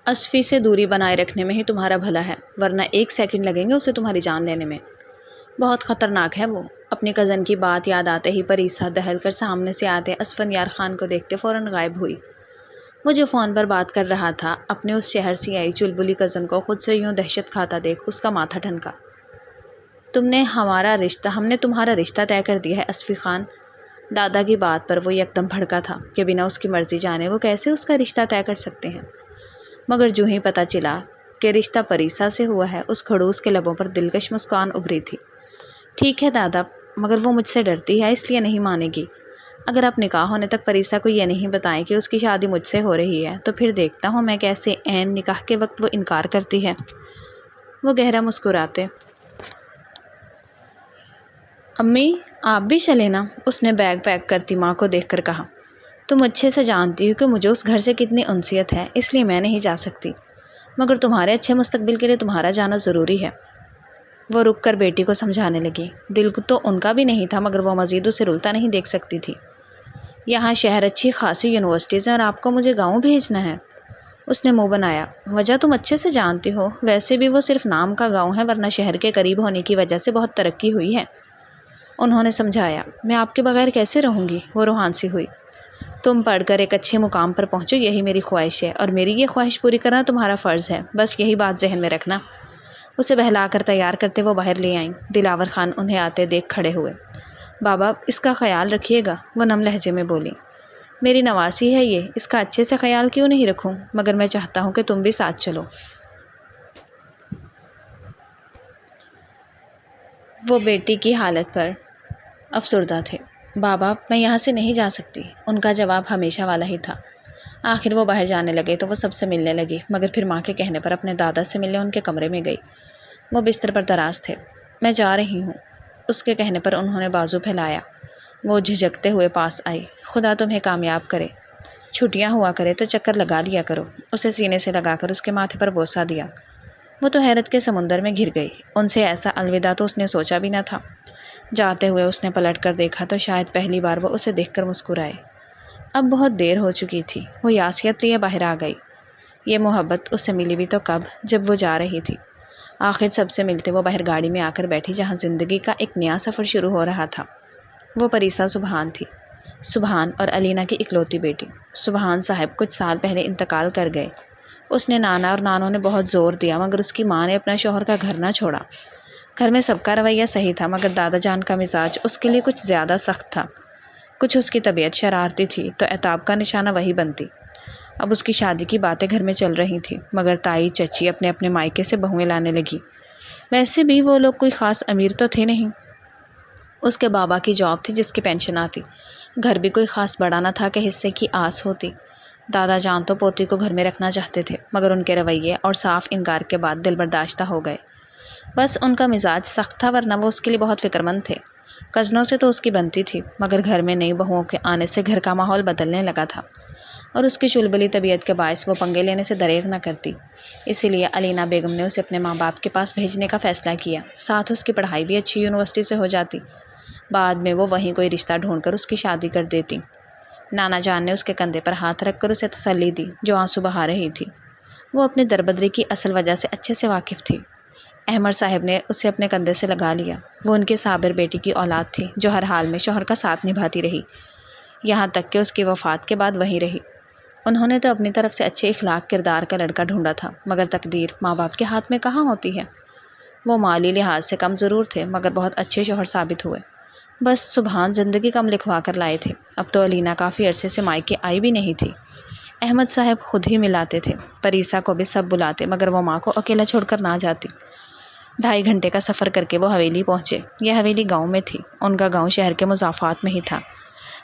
اسفی سے دوری بنائے رکھنے میں ہی تمہارا بھلا ہے، ورنہ 1 سیکنڈ لگیں گے اسے تمہاری جان لینے میں۔ بہت خطرناک ہے وہ۔ اپنی کزن کی بات یاد آتے ہی پریسا دہل کر سامنے سے آتے اسفندیار خان کو دیکھتے فوراً غائب ہوئی۔ وہ جو فون پر بات کر رہا تھا اپنے اس شہر سے آئی چلبلی کزن کو خود سے یوں دہشت کھاتا دیکھ اس کا ماتھا ٹھنکا۔ ہم نے تمہارا رشتہ طے کر دیا ہے اسفی خان۔ دادا کی بات پر وہ یکدم بھڑکا تھا کہ بنا اس کی مرضی جانے وہ کیسے اس کا رشتہ طے کر سکتے ہیں، مگر جو ہی پتہ چلا کہ رشتہ پریسا سے ہوا ہے اس کھڑوس کے لبوں پر دلکش مسکان ابھری تھی۔ ٹھیک ہے دادا، مگر وہ مجھ سے ڈرتی ہے اس لیے نہیں مانے گی۔ اگر آپ نکاح ہونے تک پریسا کو یہ نہیں بتائیں کہ اس کی شادی مجھ سے ہو رہی ہے تو پھر دیکھتا ہوں میں کیسے عین نکاح کے وقت وہ انکار کرتی ہے۔ وہ گہرا مسکراتے امی آپ بھی چلے نا، اس نے بیگ پیک کرتی ماں کو دیکھ کر کہا۔ تم اچھے سے جانتی ہو کہ مجھے اس گھر سے کتنی انسیت ہے، اس لیے میں نہیں جا سکتی، مگر تمہارے اچھے مستقبل کے لیے تمہارا جانا ضروری ہے۔ وہ رک کر بیٹی کو سمجھانے لگی۔ دل تو ان کا بھی نہیں تھا مگر وہ مزید اسے رلتا نہیں دیکھ سکتی تھی۔ یہاں شہر اچھی خاصی یونیورسٹیز ہیں اور آپ کو مجھے گاؤں بھیجنا ہے، اس نے منہ بنایا۔ وجہ تم اچھے سے جانتی ہو، ویسے بھی وہ صرف نام کا گاؤں ہے ورنہ شہر کے قریب ہونے کی وجہ سے بہت ترقی ہوئی ہے، انہوں نے سمجھایا۔ میں آپ کے بغیر کیسے رہوں گی؟ وہ روحان سی ہوئی۔ تم پڑھ کر ایک اچھے مقام پر پہنچو یہی میری خواہش ہے، اور میری یہ خواہش پوری کرنا تمہارا فرض ہے، بس یہی بات ذہن میں رکھنا۔ اسے بہلا کر تیار کرتے وہ باہر لے آئیں۔ دلاور خان انہیں آتے دیکھ کھڑے ہوئے۔ بابا اس کا خیال رکھیے گا، وہ نم لہجے میں بولی۔ میری نواسی ہے یہ، اس کا اچھے سے خیال کیوں نہیں رکھوں، مگر میں چاہتا ہوں کہ تم بھی ساتھ چلو۔ وہ بیٹی کی حالت پر افسردہ تھے۔ بابا میں یہاں سے نہیں جا سکتی، ان کا جواب ہمیشہ والا ہی تھا۔ آخر وہ باہر جانے لگے تو وہ سب سے ملنے لگی، مگر پھر ماں کے کہنے پر اپنے دادا سے ملنے ان کے کمرے میں گئی۔ وہ بستر پر دراز تھے۔ میں جا رہی ہوں، اس کے کہنے پر انہوں نے بازو پھیلایا۔ وہ جھجکتے ہوئے پاس آئی۔ خدا تمہیں کامیاب کرے، چھٹیاں ہوا کرے تو چکر لگا لیا کرو، اسے سینے سے لگا کر اس کے ماتھے پر بوسہ دیا۔ وہ تو حیرت کے سمندر میں گر گئی، ان سے ایسا الوداع تو اس نے سوچا بھی نہ تھا۔ جاتے ہوئے اس نے پلٹ کر دیکھا تو شاید پہلی بار وہ اسے دیکھ کر مسکرائے۔ اب بہت دیر ہو چکی تھی، وہ یاسیت لیے باہر آ گئی۔ یہ محبت اس سے ملی بھی تو کب، جب وہ جا رہی تھی۔ آخر سب سے ملتے وہ باہر گاڑی میں آ کر بیٹھی جہاں زندگی کا ایک نیا سفر شروع ہو رہا تھا۔ وہ پریسا سبحان تھی، سبحان اور علینا کی اکلوتی بیٹی۔ سبحان صاحب کچھ سال پہلے انتقال کر گئے۔ اس نے نانا اور نانوں نے بہت زور دیا مگر اس کی ماں نے اپنا شوہر کا گھر نہ چھوڑا۔ گھر میں سب کا رویہ صحیح تھا مگر دادا جان کا مزاج اس کے لیے کچھ زیادہ سخت تھا۔ کچھ اس کی طبیعت شرارتی تھی تو عتاب کا نشانہ وہی بنتی۔ اب اس کی شادی کی باتیں گھر میں چل رہی تھیں مگر تائی چچی اپنے اپنے مائکے سے بہویں لانے لگی۔ ویسے بھی وہ لوگ کوئی خاص امیر تو تھے نہیں۔ اس کے بابا کی جاب تھی جس کی پینشن آتی، گھر بھی کوئی خاص بڑا نہ تھا کہ حصے کی آس ہوتی۔ دادا جان تو پوتی کو گھر میں رکھنا چاہتے تھے مگر ان کے رویے اور صاف انکار کے بعد دل برداشتہ ہو گئے۔ بس ان کا مزاج سخت تھا ورنہ وہ اس کے لیے بہت فکر مند تھے۔ کزنوں سے تو اس کی بنتی تھی مگر گھر میں نئی بہوؤں کے آنے سے گھر کا ماحول بدلنے لگا تھا اور اس کی چلبلی طبیعت کے باعث وہ پنگے لینے سے دریغ نہ کرتی۔ اسی لیے علینا بیگم نے اسے اپنے ماں باپ کے پاس بھیجنے کا فیصلہ کیا، ساتھ اس کی پڑھائی بھی اچھی یونیورسٹی سے ہو جاتی۔ بعد میں وہ وہیں کوئی رشتہ ڈھونڈ کر اس کی شادی کر دیتی۔ نانا جان نے اس کے کندھے پر ہاتھ رکھ کر اسے تسلی دی جو آنسو بہا رہی تھی۔ وہ اپنے دربدری کی اصل وجہ سے اچھے سے واقف تھی۔ احمد صاحب نے اسے اپنے کندھے سے لگا لیا۔ وہ ان کے صابر بیٹی کی اولاد تھی جو ہر حال میں شوہر کا ساتھ نبھاتی رہی، یہاں تک کہ اس کی وفات کے بعد وہیں رہی۔ انہوں نے تو اپنی طرف سے اچھے اخلاق کردار کا لڑکا ڈھونڈا تھا مگر تقدیر ماں باپ کے ہاتھ میں کہاں ہوتی ہے۔ وہ مالی لحاظ سے کم ضرور تھے مگر بہت اچھے شوہر ثابت ہوئے۔ بس سبحان زندگی کم لکھوا کر لائے تھے۔ اب تو علینا کافی عرصے سے مائکے آئی بھی نہیں تھی۔ احمد صاحب خود ہی ملاتے تھے، پریسا کو بھی سب بلاتے مگر وہ ماں کو اکیلا چھوڑ کر نہ جاتی۔ 2.5 گھنٹے کا سفر کر کے وہ حویلی پہنچے۔ یہ حویلی گاؤں میں تھی، ان کا گاؤں شہر کے مضافات میں ہی تھا۔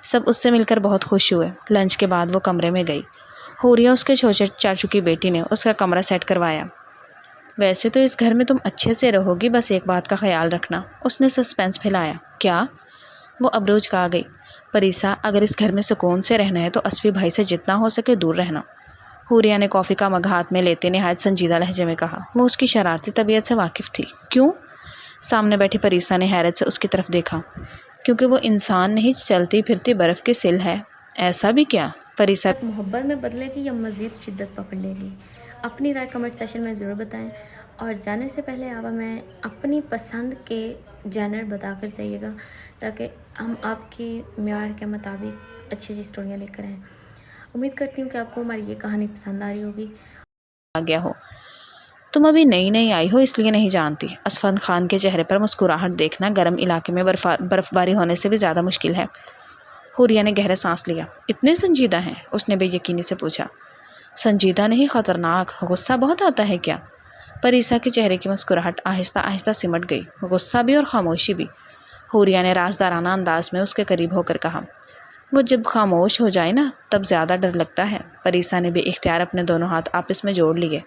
سب اس سے مل کر بہت خوش ہوئے۔ لنچ کے بعد وہ کمرے میں گئی۔ حوریہ اس کے چھوٹے چاچو کی بیٹی نے اس کا کمرہ سیٹ کروایا۔ ویسے تو اس گھر میں تم اچھے سے رہو گی، بس ایک بات کا خیال رکھنا، اس نے سسپینس پھیلایا۔ کیا؟ وہ ابروج کھا گئی۔ پریسا اگر اس گھر میں سکون سے رہنا ہے تو اسفی بھائی سے جتنا ہو سکے دور رہنا، حوریہ نے کافی کا مگ ہاتھ میں لیتے نہایت سنجیدہ لہجے میں کہا۔ وہ اس کی شرارتی طبیعت سے واقف تھی۔ کیوں؟ سامنے بیٹھی پریسا نے حیرت سے اس کی طرف دیکھا۔ کیونکہ وہ انسان نہیں، چلتی پھرتی برف کی سل ہے۔ ایسا بھی کیا؟ پریسا محبت میں بدلے گی یا مزید شدت پکڑ لے گی؟ اپنی رائے کمنٹ سیشن میں ضرور بتائیں، اور جانے سے پہلے آپ ہمیں اپنی پسند کے جانر بتا کر جائیے گا تاکہ ہم آپ کی معیار کے مطابق اچھی اچھی اسٹوریاں لے کر آئیں۔ امید کرتی ہوں کہ آپ کو ہماری یہ کہانی پسند آ رہی ہوگی۔ آ گیا ہو، تم ابھی نئی نئی آئی ہو اس لیے نہیں جانتی۔ اسفند خان کے چہرے پر مسکراہٹ دیکھنا گرم علاقے میں برف باری ہونے سے بھی زیادہ مشکل ہے۔ حوریہ نے گہرا سانس لیا۔ اتنے سنجیدہ ہیں؟ اس نے بے یقینی سے پوچھا۔ سنجیدہ نہیں، خطرناک۔ غصہ بہت آتا ہے کیا؟ پریسا کے چہرے کی مسکراہٹ آہستہ آہستہ سمٹ گئی۔ غصہ بھی اور خاموشی بھی۔ حوریہ نے رازدارانہ انداز میں اس کے قریب ہو کر کہا۔ وہ جب خاموش ہو جائے نا تب زیادہ ڈر لگتا ہے۔ پریسا نے بے اختیار اپنے دونوں ہاتھ آپس میں جوڑ لیے۔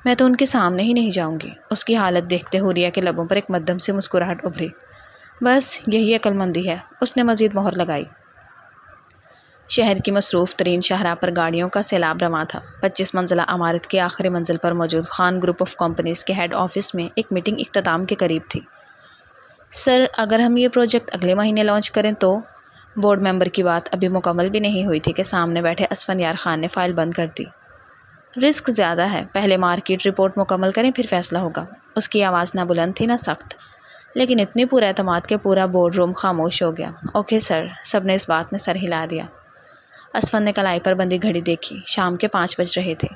میں تو ان کے سامنے ہی نہیں جاؤں گی۔ اس کی حالت دیکھتے حوریہ کے لبوں پر ایک مدھم سے مسکراہٹ ابھری۔ بس یہی عقل مندی ہے، اس نے مزید مہر لگائی۔ شہر کی مصروف ترین شاہراہ پر گاڑیوں کا سیلاب رواں تھا۔ 25 منزلہ عمارت کی آخری منزل پر موجود خان گروپ آف کمپنیز کے ہیڈ آفس میں ایک میٹنگ اختتام کے قریب تھی۔ سر، اگر ہم یہ پروجیکٹ اگلے مہینے لانچ کریں تو؟ بورڈ ممبر کی بات ابھی مکمل بھی نہیں ہوئی تھی کہ سامنے بیٹھے اسفندیار خان نے فائل بند کر دی۔ رسک زیادہ ہے، پہلے مارکیٹ رپورٹ مکمل کریں پھر فیصلہ ہوگا۔ اس کی آواز نہ بلند تھی نہ سخت، لیکن اتنی پورا اعتماد کہ پورا بورڈ روم خاموش ہو گیا۔ اوکے سر، سب نے اس بات میں سر ہلا دیا۔ اسفند نے کلائی پر بندی گھڑی دیکھی۔ شام کے 5 بج رہے تھے۔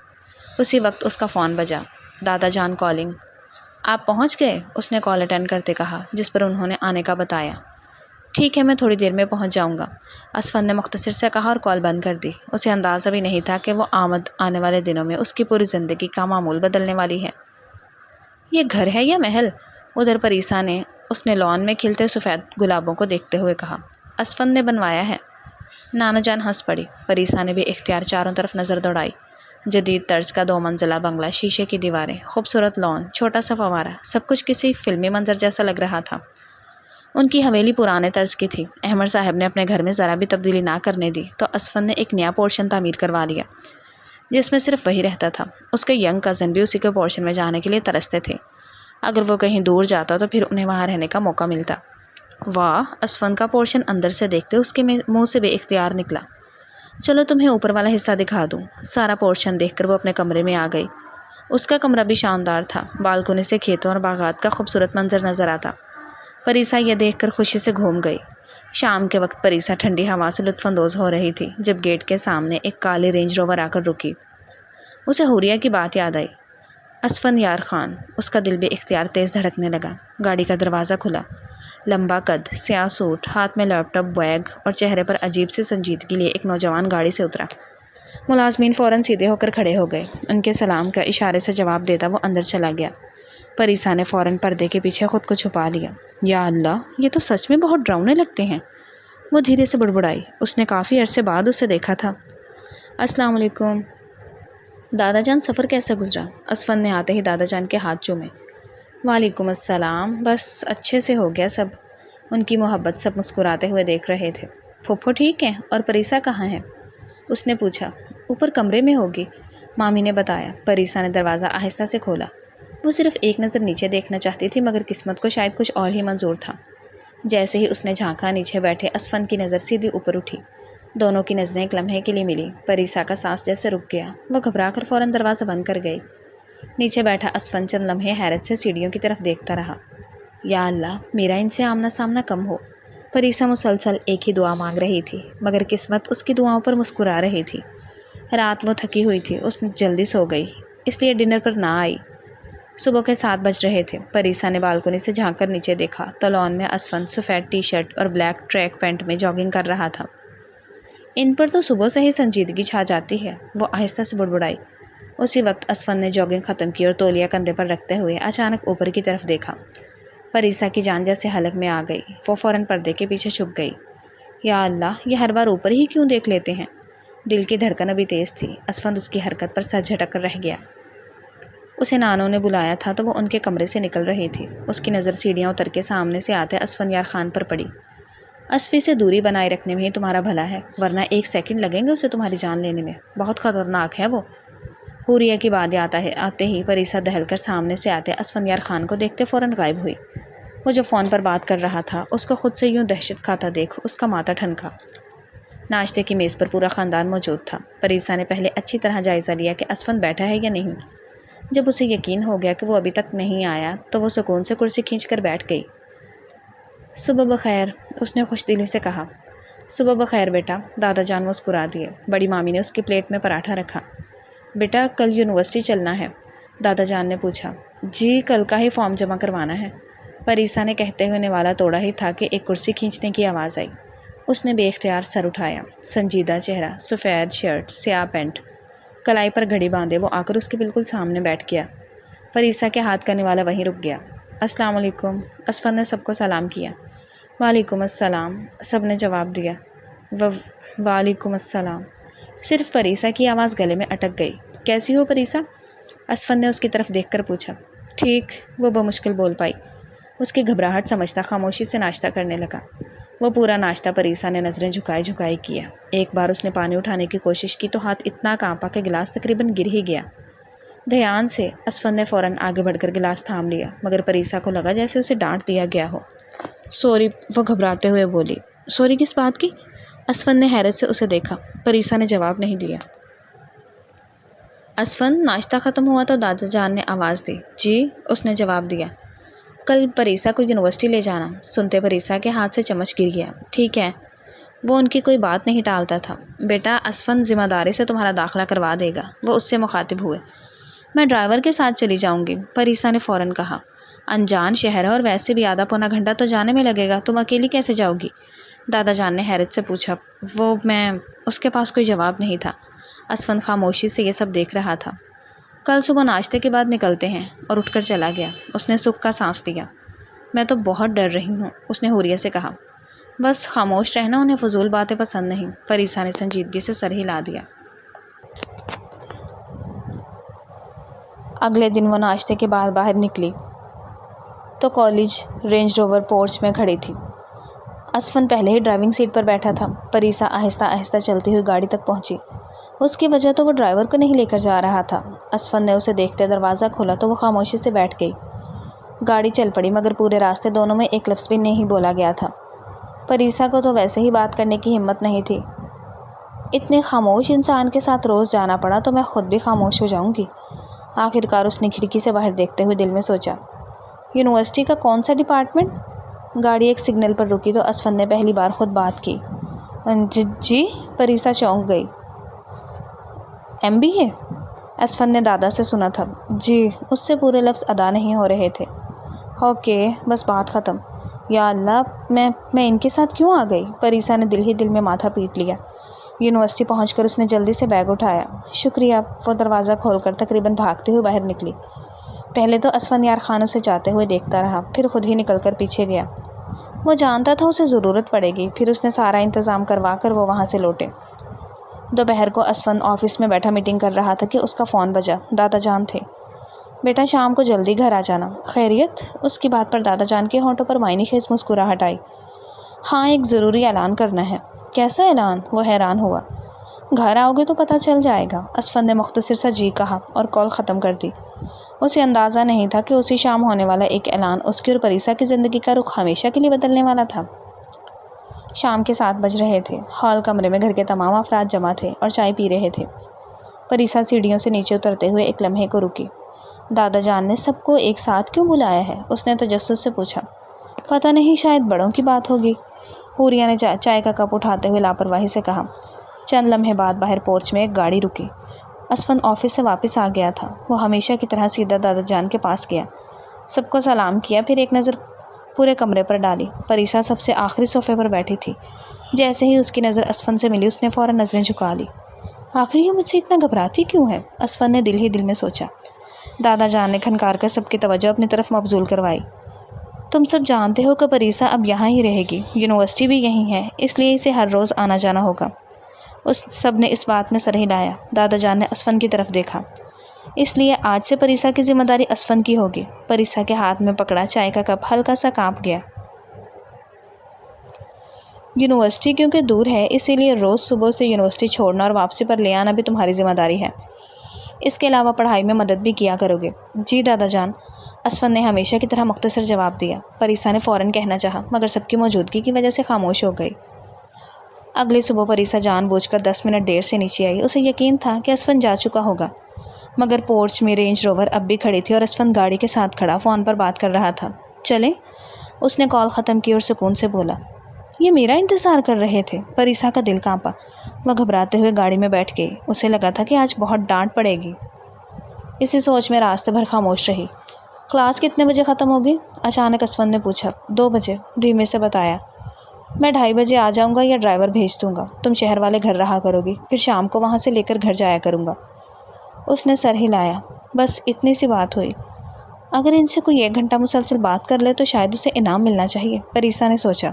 اسی وقت اس کا فون بجا۔ دادا جان کالنگ۔ آپ پہنچ گئے؟ اس نے کال اٹینڈ کرتے کہا، جس پر انہوں نے آنے کا بتایا۔ ٹھیک ہے، میں تھوڑی دیر میں پہنچ جاؤں گا، اسفند نے مختصر سے کہا اور کال بند کر دی۔ اسے اندازہ بھی نہیں تھا کہ وہ آمد آنے والے دنوں میں اس کی پوری زندگی کا معمول بدلنے والی ہے۔ یہ گھر ہے یا محل؟ ادھر پریسا نے اس نے لان میں کھلتے سفید گلابوں کو دیکھتے ہوئے کہا۔ اسفند نے بنوایا ہے۔ نانا جان ہنس پڑی۔ پریسا نے بھی اختیار چاروں طرف نظر دوڑائی۔ جدید طرز کا 2 منزلہ بنگلہ، شیشے کی دیواریں، خوبصورت لان، چھوٹا سا فوارہ، سب کچھ کسی فلمی منظر جیسا لگ رہا تھا۔ ان کی حویلی پرانے طرز کی تھی۔ احمد صاحب نے اپنے گھر میں ذرا بھی تبدیلی نہ کرنے دی تو اسفند نے ایک نیا پورشن تعمیر کروا لیا جس میں صرف وہی رہتا تھا۔ اس کے ینگ کزن بھی اسی کے پورشن میں جانے کے لیے ترستے تھے۔ اگر وہ کہیں دور جاتا تو پھر انہیں وہاں رہنے کا موقع ملتا۔ واہ! اسفند کا پورشن اندر سے دیکھتے اس کے منہ سے بے اختیار نکلا۔ چلو تمہیں اوپر والا حصہ دکھا دوں۔ سارا پورشن دیکھ کر وہ اپنے کمرے میں آ گئی۔ اس کا کمرہ بھی شاندار تھا۔ بالکونی سے کھیتوں اور باغات کا خوبصورت منظر نظر آتا۔ پریسا یہ دیکھ کر خوشی سے گھوم گئی۔ شام کے وقت پریسا ٹھنڈی ہوا سے لطف اندوز ہو رہی تھی جب گیٹ کے سامنے ایک کالی رینج روور آ کر رکی۔ اسے حوریہ کی بات یاد آئی۔ اسفندیار خان۔ اس کا دل بے اختیار تیز دھڑکنے لگا۔ گاڑی کا دروازہ کھلا۔ لمبا قد، سیاہ سوٹ، ہاتھ میں لیپ ٹاپ، بیگ اور چہرے پر عجیب سی سنجیدگی لیے ایک نوجوان گاڑی سے اترا۔ ملازمین فوراً سیدھے ہو کر کھڑے ہو گئے۔ ان کے سلام کا اشارے سے جواب دیتا وہ اندر چلا گیا۔ پریسا نے فوراً پردے کے پیچھے خود کو چھپا لیا۔ یا اللہ، یہ تو سچ میں بہت ڈراؤنے لگتے ہیں، وہ دھیرے سے بڑبڑائی۔ اس نے کافی عرصے بعد اسے دیکھا تھا۔ السلام علیکم دادا جان، سفر کیسا گزرا؟ اسفند نے آتے ہی دادا جان کے ہاتھ چومے۔ وعلیکم السلام، بس اچھے سے ہو گیا سب۔ ان کی محبت سب مسکراتے ہوئے دیکھ رہے تھے۔ پھوپھو ٹھیک ہیں؟ اور پریسا کہاں ہے؟ اس نے پوچھا۔ اوپر کمرے میں ہوگی، مامی نے بتایا۔ پریسا نے دروازہ آہستہ سے کھولا۔ وہ صرف ایک نظر نیچے دیکھنا چاہتی تھی مگر قسمت کو شاید کچھ اور ہی منظور تھا۔ جیسے ہی اس نے جھانکا، نیچے بیٹھے اسفند کی نظر سیدھی اوپر اٹھی۔ دونوں کی نظریں ایک لمحے کے لیے ملی۔ پریسا کا سانس جیسے رک گیا۔ وہ گھبرا کر فوراً دروازہ بند کر گئی۔ نیچے بیٹھا اسفند چند لمحے حیرت سے سیڑھیوں کی طرف دیکھتا رہا۔ یا اللہ، میرا ان سے آمنا سامنا کم ہو۔ پریسا مسلسل ایک ہی دعا مانگ رہی تھی مگر قسمت اس کی دعاؤں پر مسکرا رہی تھی۔ رات وہ تھکی ہوئی تھی، اس نے جلدی سو گئی، اس لیے ڈنر پر نہ آئی۔ صبح کے 7 بج رہے تھے۔ پریسا نے بالکونی سے جھانک کر نیچے دیکھا تو لان میں اسفند سفید ٹی شرٹ اور بلیک ٹریک پینٹ میں جاگنگ کر رہا تھا۔ ان پر تو صبح سے ہی سنجیدگی چھا جاتی ہے، وہ آہستہ سے بڑبڑائی۔ اسی وقت اسفند نے جاگنگ ختم کی اور تولیہ کندھے پر رکھتے ہوئے اچانک اوپر کی طرف دیکھا۔ پریسا کی جان جیسے حلق میں آ گئی۔ وہ فوراً پردے کے پیچھے چھپ گئی۔ یا اللہ، یہ ہر بار اوپر ہی کیوں دیکھ لیتے ہیں؟ دل کی دھڑکن ابھی تیز تھی۔ اسفند اس کی حرکت پر سر جھٹک کر رہ گیا۔ اسے نانوں نے بلایا تھا تو وہ ان کے کمرے سے نکل رہی تھی۔ اس کی نظر سیڑھیاں اتر کے سامنے سے آتے اسفندیار خان پر پڑی۔ اسفی سے دوری بنائے رکھنے میں ہی تمہارا بھلا ہے، ورنہ 1 سیکنڈ لگیں گے اسے تمہاری جان لینے میں، بہت خطرناک ہے وہ۔ حوریہ کی بات آتے ہی پریسا دہل کر سامنے سے آتے اسفندیار خان کو دیکھتے فوراً غائب ہوئی۔ وہ جو فون پر بات کر رہا تھا اس کو خود سے یوں دہشت کھاتا دیکھ اس کا ماتھا ٹھنکا۔ ناشتے کی میز پر پورا خاندان موجود تھا۔ پریسا نے پہلے اچھی طرح جائزہ لیا کہ اسفند بیٹھا ہے یا نہیں۔ جب اسے یقین ہو گیا کہ وہ ابھی تک نہیں آیا تو وہ سکون سے کرسی کھینچ کر بیٹھ گئی۔ صبح بخیر، اس نے خوش دلی سے کہا۔ صبح بخیر بیٹا، دادا جان مسکرا دیے۔ بڑی مامی نے اس کی پلیٹ میں پراٹھا رکھا۔ بیٹا کل یونیورسٹی چلنا ہے؟ دادا جان نے پوچھا۔ جی کل کا ہی فارم جمع کروانا ہے۔ پریسا نے کہتے ہوئے نوالا توڑا ہی تھا کہ ایک کرسی کھینچنے کی آواز آئی۔ اس نے بے اختیار سر اٹھایا۔ سنجیدہ چہرہ، سفید شرٹ، سیاہ پینٹ، کلائی پر گھڑی باندھے وہ آ کر اس کے بالکل سامنے بیٹھ گیا۔ پریسا کے ہاتھ کا نوالا وہیں رک گیا۔ السلام علیکم، اسفند نے سب کو سلام کیا۔ وعلیکم السلام، سب نے جواب دیا۔ وعلیکم السلام۔ صرف پریسا کی آواز گلے میں اٹک گئی۔ کیسی ہو پریسا؟ اسفند نے اس کی طرف دیکھ کر پوچھا۔ ٹھیک، وہ بمشکل بول پائی۔ اس کی گھبراہٹ سمجھتا خاموشی سے ناشتہ کرنے لگا۔ وہ پورا ناشتہ پریسا نے نظریں جھکائی کیا۔ ایک بار اس نے پانی اٹھانے کی کوشش کی تو ہاتھ اتنا کانپا کہ گلاس تقریباً گر ہی گیا۔ دھیان سے، اسفند نے فوراً آگے بڑھ کر گلاس تھام لیا، مگر پریسا کو لگا جیسے اسے ڈانٹ دیا گیا ہو۔ سوری، وہ گھبراتے ہوئے بولی۔ سوری کس بات کی؟ اسفند نے حیرت سے اسے دیکھا۔ پریسا نے جواب نہیں دیا۔ اسفند، ناشتہ ختم ہوا تو دادا جان نے آواز دی۔ جی، اس نے جواب دیا۔ کل پریسا کو یونیورسٹی لے جانا۔ سنتے پریسا کے ہاتھ سے چمچ گر گیا۔ ٹھیک ہے، وہ ان کی کوئی بات نہیں ٹالتا تھا۔ بیٹا اسفند ذمہ داری سے تمہارا داخلہ کروا دے گا، وہ اس سے مخاطب ہوئے۔ میں ڈرائیور کے ساتھ چلی جاؤں گی، پریسا نے فوراً کہا۔ انجان شہر ہے اور ویسے بھی آدھا پونا گھنٹہ تو جانے میں لگے گا، تم اکیلی کیسے جاؤ گی؟ دادا جان نے حیرت سے پوچھا۔ اس کے پاس کوئی جواب نہیں تھا۔ اسفند خاموشی سے یہ سب دیکھ رہا تھا۔ کل صبح ناشتے کے بعد نکلتے ہیں، اور اٹھ کر چلا گیا۔ اس نے سکھ کا سانس لیا۔ میں تو بہت ڈر رہی ہوں، اس نے حوریہ سے کہا۔ بس خاموش رہنا، انہیں فضول باتیں پسند نہیں، پریسا نے سنجیدگی سے سر ہلا دیا۔ اگلے دن وہ ناشتے کے بعد باہر نکلی تو کالج رینج روور پورچ میں کھڑی تھی۔ اسفند پہلے ہی ڈرائیونگ سیٹ پر بیٹھا تھا۔ پریسا آہستہ آہستہ چلتی ہوئی گاڑی تک پہنچی۔ اس کی وجہ تو وہ ڈرائیور کو نہیں لے کر جا رہا تھا۔ اسفند نے اسے دیکھتے دروازہ کھولا تو وہ خاموشی سے بیٹھ گئی۔ گاڑی چل پڑی، مگر پورے راستے دونوں میں ایک لفظ بھی نہیں بولا گیا تھا۔ پریسا کو تو ویسے ہی بات کرنے کی ہمت نہیں تھی۔ اتنے خاموش انسان کے ساتھ روز جانا پڑا تو میں خود بھی خاموش ہو جاؤں گی۔ آخرکار اس نے کھڑکی سے باہر دیکھتے ہوئے دل میں سوچا، یونیورسٹی کا کون سا ڈپارٹمنٹ؟ گاڑی ایک سگنل پر رکی تو اسفند نے پہلی بار خود بات کی۔ جی، پریسا چونک گئی۔ MBA؟ اسفند نے دادا سے سنا تھا۔ جی، اس سے پورے لفظ ادا نہیں ہو رہے تھے۔ اوکے، بس بات ختم۔ یا اللہ، میں ان کے ساتھ کیوں آ گئی؟ پریسا نے دل ہی دل میں ماتھا پیٹ لیا۔ یونیورسٹی پہنچ کر اس نے جلدی سے بیگ اٹھایا۔ شکریہ، وہ دروازہ کھول کر تقریباً بھاگتے ہوئے باہر نکلی۔ پہلے تو اسفند یار خان اسے جاتے ہوئے دیکھتا رہا، پھر خود ہی نکل کر پیچھے گیا۔ وہ جانتا تھا اسے ضرورت پڑے گی، پھر اس نے سارا انتظام کروا کر وہ وہاں سے لوٹے۔ دوپہر کو اسفند آفس میں بیٹھا میٹنگ کر رہا تھا کہ اس کا فون بجا۔ دادا جان تھے۔ بیٹا شام کو جلدی گھر آ جانا۔ خیریت؟ اس کی بات پر دادا جان کے ہونٹوں پر معنی خیز مسکراہٹ آئی۔ ہاں، ایک ضروری اعلان کرنا ہے۔ کیسا اعلان؟ وہ حیران ہوا۔ گھر آؤ گے تو پتہ چل جائے گا، اسفند نے مختصر سا جی کہا اور کال ختم کر دی۔ اسے اندازہ نہیں تھا کہ اسی شام ہونے والا ایک اعلان اس کی اور پریسا کی زندگی کا رخ ہمیشہ کے لیے بدلنے والا تھا۔ شام کے 7 بج رہے تھے۔ ہال کمرے میں گھر کے تمام افراد جمع تھے اور چائے پی رہے تھے۔ پریسا سیڑھیوں سے نیچے اترتے ہوئے ایک لمحے کو رکی۔ دادا جان نے سب کو ایک ساتھ کیوں بلایا ہے؟ اس نے تجسس سے پوچھا۔ پتہ نہیں، شاید بڑوں کی بات ہوگی، حوریہ نے چائے کا کپ اٹھاتے ہوئے لاپرواہی سے کہا۔ چند لمحے بعد باہر پورچ میں ایک گاڑی رکی۔ اسفند آفس سے واپس آ گیا تھا۔ وہ ہمیشہ کی طرح سیدھا دادا جان کے پاس گیا، سب کو سلام کیا، پھر ایک نظر پورے کمرے پر ڈالی۔ پریسا سب سے آخری صوفے پر بیٹھی تھی۔ جیسے ہی اس کی نظر اسفند سے ملی اس نے فوراً نظریں جھکا لی۔ آخر یہ مجھ سے اتنا گھبراتی کیوں ہے؟ اسفند نے دل ہی دل میں سوچا۔ دادا جان نے کھنکار کر سب کی توجہ اپنی طرف مبذول کروائی۔ تم سب جانتے ہو کہ پریسا اب یہاں ہی رہے گی، یونیورسٹی بھی یہیں ہے، اس لیے اسے ہر روز آنا جانا ہوگا۔ سب نے اس بات میں سر ہلایا۔ دادا جان نے اسفند کی طرف دیکھا۔ اس لیے آج سے پریسا کی ذمہ داری اسفند کی ہوگی۔ پریسا کے ہاتھ میں پکڑا چائے کا کپ ہلکا سا کانپ گیا۔ یونیورسٹی کیونکہ دور ہے، اسی لیے روز صبح سے یونیورسٹی چھوڑنا اور واپسی پر لے آنا بھی تمہاری ذمہ داری ہے۔ اس کے علاوہ پڑھائی میں مدد بھی کیا کرو گے۔ جی دادا جان، اسفند نے ہمیشہ کی طرح مختصر جواب دیا۔ پریسا نے فوراً کہنا چاہا، مگر سب کی موجودگی کی وجہ سے خاموش ہو گئی۔ اگلی صبح پریسا جان بوجھ کر 10 منٹ دیر سے نیچے آئی۔ اسے یقین تھا کہ اسفند جا چکا ہوگا، مگر پورچ میں رینج روور اب بھی کھڑی تھی اور اسفند گاڑی کے ساتھ کھڑا فون پر بات کر رہا تھا۔ چلیں؟ اس نے کال ختم کی اور سکون سے بولا۔ یہ میرا انتظار کر رہے تھے؟ پریسا کا دل کانپا۔ وہ گھبراتے ہوئے گاڑی میں بیٹھ گئی۔ اسے لگا تھا کہ آج بہت ڈانٹ پڑے گی۔ اسی سوچ میں راستے بھر خاموش رہی۔ کلاس کتنے بجے ختم ہوگی؟ اچانک اسفند نے پوچھا۔ 2 بجے، دھیمے سے بتایا۔ میں 2:30 بجے آ جاؤں گا یا ڈرائیور بھیج دوں گا؟ تم شہر والے گھر رہا کرو گی، پھر شام کو وہاں سے لے کر گھر جایا کروں گا۔ اس نے سر ہلایا۔ بس اتنی سی بات ہوئی۔ اگر ان سے کوئی 1 گھنٹہ مسلسل بات کر لے تو شاید اسے انعام ملنا چاہیے، پریسا نے سوچا۔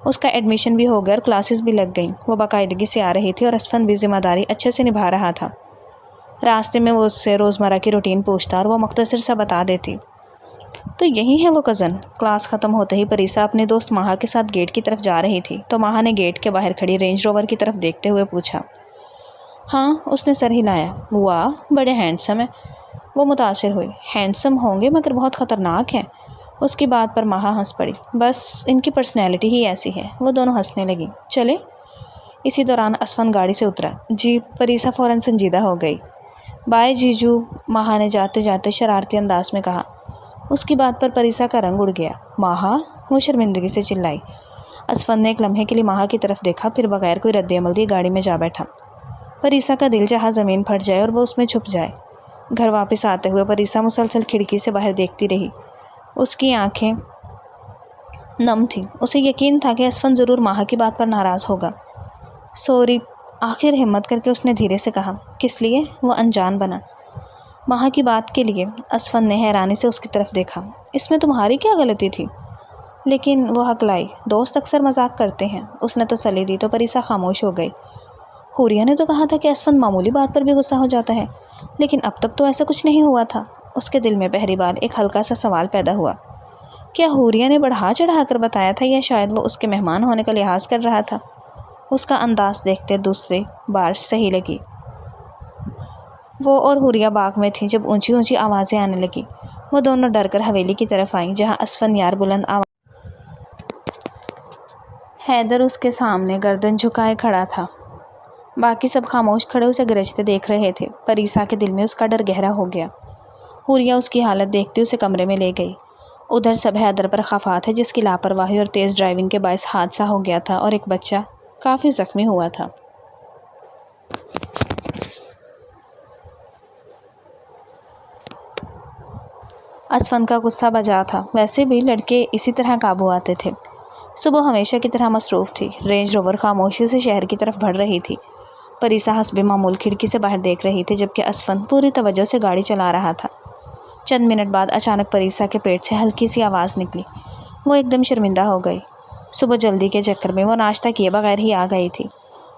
اس کا ایڈمیشن بھی ہو گیا اور کلاسز بھی لگ گئیں۔ وہ باقاعدگی سے آ رہی تھی اور اسفند بھی ذمہ داری اچھے سے نبھا رہا تھا۔ راستے میں وہ اس سے روزمرہ کی روٹین پوچھتا اور وہ مختصر سا بتا دیتی۔ تو یہی ہے وہ کزن۔ کلاس ختم ہوتے ہی پریسا اپنے دوست ماہا کے ساتھ گیٹ کی طرف جا رہی تھی تو ماہا نے گیٹ کے باہر کھڑی رینج روور کی طرف دیکھتے ہوئے پوچھا۔ ہاں، اس نے سر ہلایا۔ واہ، بڑے ہینڈسم ہیں۔ وہ متاثر ہوئی۔ ہینڈسم ہوں گے مگر بہت خطرناک ہیں۔ اس کی بات پر ماہا ہنس پڑی۔ بس ان کی پرسنالٹی ہی ایسی ہے۔ وہ دونوں ہنسنے لگیں۔ چلے؟ اسی دوران اسفند گاڑی سے اترا۔ جی، پریسا فوراً سنجیدہ ہو گئی۔ بائے جیجو، ماہا نے جاتے جاتے شرارتی انداز میں کہا۔ اس کی بات پر پریسا کا رنگ اڑ گیا۔ ماہا، وہ شرمندگی سے چلائی۔ اسفند نے ایک لمحے کے لیے ماہا کی طرف دیکھا، پھر بغیر کوئی رد عمل دیے گاڑی میں جا بیٹھا۔ پریسا کا دل چاہا زمین پھٹ جائے اور وہ اس میں چھپ جائے۔ گھر واپس آتے ہوئے پریسا مسلسل کھڑکی سے باہر دیکھتی رہی۔ اس کی آنکھیں نم تھیں۔ اسے یقین تھا کہ اسفند ضرور ماہا کی بات پر ناراض ہوگا۔ سوری، آخر ہمت کر کے اس نے دھیرے سے کہا۔ کس لیے؟ وہ انجان بنا۔ ماہا کی بات کے لیے۔ اسفند نے حیرانی سے اس کی طرف دیکھا۔ اس میں تمہاری کیا غلطی تھی؟ لیکن وہ ہکلائی۔ دوست اکثر مذاق کرتے ہیں، اس نے تسلی دی تو پریسا خاموش ہو گئی۔ حوریہ نے تو کہا تھا کہ اسفند معمولی بات پر بھی غصہ ہو جاتا ہے، لیکن اب تک تو ایسا کچھ نہیں ہوا تھا۔ اس کے دل میں پہلی بار ایک ہلکا سا سوال پیدا ہوا۔ کیا حوریہ نے بڑھا چڑھا کر بتایا تھا یا شاید وہ اس کے مہمان ہونے کا لحاظ کر رہا تھا؟ اس کا انداز دیکھتے دوسری بار صحیح لگی۔ وہ اور حوریہ باغ میں تھیں جب اونچی اونچی آوازیں آنے لگیں۔ وہ دونوں ڈر کر حویلی کی طرف آئیں جہاں اسفند یار بلند آواز حیدر اس کے سامنے گردن جھکائے کھڑا تھا۔ باقی سب خاموش کھڑے اسے گرجتے دیکھ رہے تھے۔ پریسا کے دل میں اس کا ڈر گہرا ہو گیا۔ حوریہ اس کی حالت دیکھتے اسے کمرے میں لے گئی۔ ادھر سب حیدر پر خفا تھے جس کی لاپرواہی اور تیز ڈرائیونگ کے باعث حادثہ ہو گیا تھا اور ایک بچہ کافی زخمی ہوا تھا۔ اسفند کا غصہ بجا تھا۔ ویسے بھی لڑکے اسی طرح قابو آتے تھے۔ صبح ہمیشہ کی طرح مصروف تھی۔ رینج روور خاموشی سے شہر کی طرف بڑھ رہی تھی۔ پریسا حسب معمول کھڑکی سے باہر دیکھ رہی تھی جبکہ اسفند پوری توجہ سے گاڑی چلا رہا تھا۔ چند منٹ بعد اچانک پریسا کے پیٹ سے ہلکی سی آواز نکلی۔ وہ ایک دم شرمندہ ہو گئی۔ صبح جلدی کے چکر میں وہ ناشتہ کیے بغیر ہی آ گئی تھی۔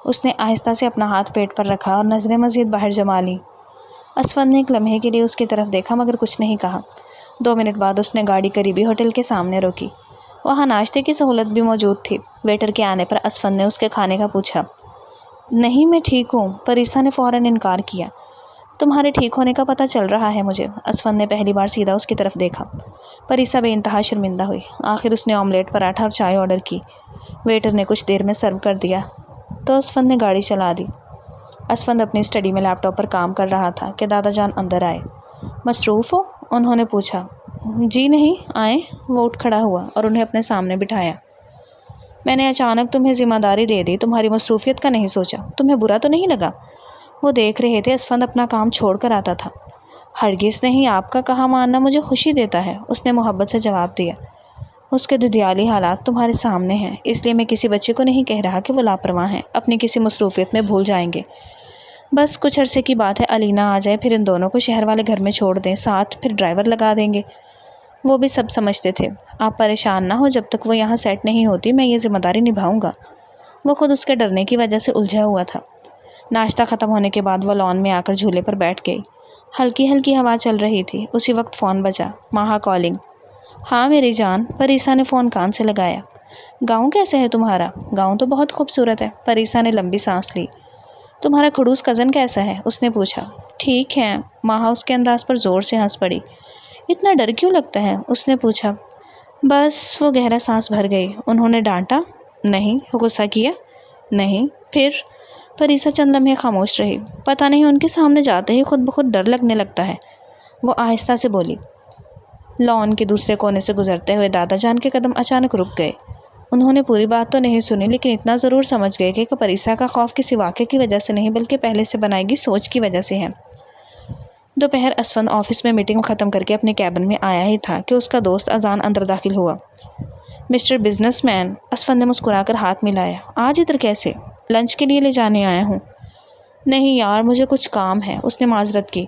اس نے آہستہ سے اپنا ہاتھ پیٹ پر رکھا اور نظریں مزید باہر جما لیں۔ اسفند نے ایک لمحے کے لیے اس کی طرف دیکھا مگر کچھ نہیں کہا۔ 2 منٹ بعد اس نے گاڑی قریبی ہوٹل کے سامنے روکی۔ وہاں ناشتے کی سہولت بھی موجود تھی۔ ویٹر کے آنے پر اسفند نے اس کے کھانے کا پوچھا۔ نہیں، میں ٹھیک ہوں، پریسا نے فوراً انکار کیا۔ تمہارے ٹھیک ہونے کا پتہ چل رہا ہے مجھے۔ اسفند نے پہلی بار سیدھا اس کی طرف دیکھا۔ پریسا بے انتہا شرمندہ ہوئی۔ آخر اس نے آملیٹ پراٹھا اور چائے آرڈر کی۔ ویٹر نے کچھ دیر میں سرو کر دیا تو اسفند نے گاڑی چلا دی۔ اسفند اپنی اسٹڈی میں لیپ ٹاپ پر کام کر رہا تھا کہ دادا جان اندر آئے۔ مصروف ہو؟ انہوں نے پوچھا۔ جی نہیں، آئیں۔ وہ اٹھ کھڑا ہوا اور انہیں اپنے سامنے بٹھایا۔ میں نے اچانک تمہیں ذمہ داری دے دی، تمہاری مصروفیت کا نہیں سوچا۔ تمہیں برا تو نہیں لگا؟ وہ دیکھ رہے تھے اسفند اپنا کام چھوڑ کر آتا تھا۔ ہرگز نہیں، آپ کا کہا ماننا مجھے خوشی دیتا ہے، اس نے محبت سے جواب دیا۔ اس کے ددیالی حالات تمہارے سامنے ہیں، اس لیے میں کسی بچے کو نہیں کہہ رہا کہ وہ لاپرواہ ہیں، اپنی کسی مصروفیت میں بھول جائیں گے۔ بس کچھ عرصے کی بات ہے، علینا آ جائے، پھر ان دونوں کو شہر والے گھر میں چھوڑ دیں، ساتھ پھر ڈرائیور لگا دیں گے۔ وہ بھی سب سمجھتے تھے۔ آپ پریشان نہ ہو، جب تک وہ یہاں سیٹ نہیں ہوتی میں یہ ذمہ داری نبھاؤں گا۔ وہ خود اس کے ڈرنے کی وجہ سے الجھا ہوا تھا۔ ناشتہ ختم ہونے کے بعد وہ لان میں آ کر جھولے پر بیٹھ گئی۔ ہلکی ہلکی ہوا چل رہی تھی۔ اسی وقت فون بجا۔ ماہا کالنگ۔ ہاں میری جان۔ پریسا نے فون کان سے لگایا۔ گاؤں کیسے ہے تمہارا؟ گاؤں تو بہت خوبصورت ہے۔ پریسا نے لمبی سانس لی۔ تمہارا کھڑوس کزن کیسا ہے؟ اس نے پوچھا۔ ٹھیک ہے۔ ماہا اس کے انداز پر زور سے ہنس پڑی۔ اتنا ڈر کیوں لگتا ہے؟ اس نے پوچھا۔ بس، وہ گہرا سانس بھر گئی۔ انہوں نے ڈانٹا؟ نہیں۔ غصہ کیا؟ نہیں پھر؟ پریسا چند لمحے خاموش رہی۔ پتہ نہیں ان کے سامنے جاتے ہی خود بخود ڈر لگنے لگتا ہے۔ وہ آہستہ سے بولی۔ لان کے دوسرے کونے سے گزرتے ہوئے دادا جان کے قدم اچانک رک گئے۔ انہوں نے پوری بات تو نہیں سنی، لیکن اتنا ضرور سمجھ گئے کہ پریسا کا خوف کسی واقعے کی وجہ سے نہیں بلکہ پہلے سے بنائی گئی سوچ کی وجہ سے ہے۔ دوپہر اسفند آفس میں میٹنگ ختم کر کے اپنے کیبن میں آیا ہی تھا کہ اس کا دوست اذان اندر داخل ہوا۔ مسٹر بزنس مین، اسفند نے مسکرا کر ہاتھ ملایا۔ آج ادھر کیسے؟ لنچ کے لیے لے جانے آیا ہوں۔ نہیں یار، مجھے کچھ کام ہے، اس نے معذرت کی۔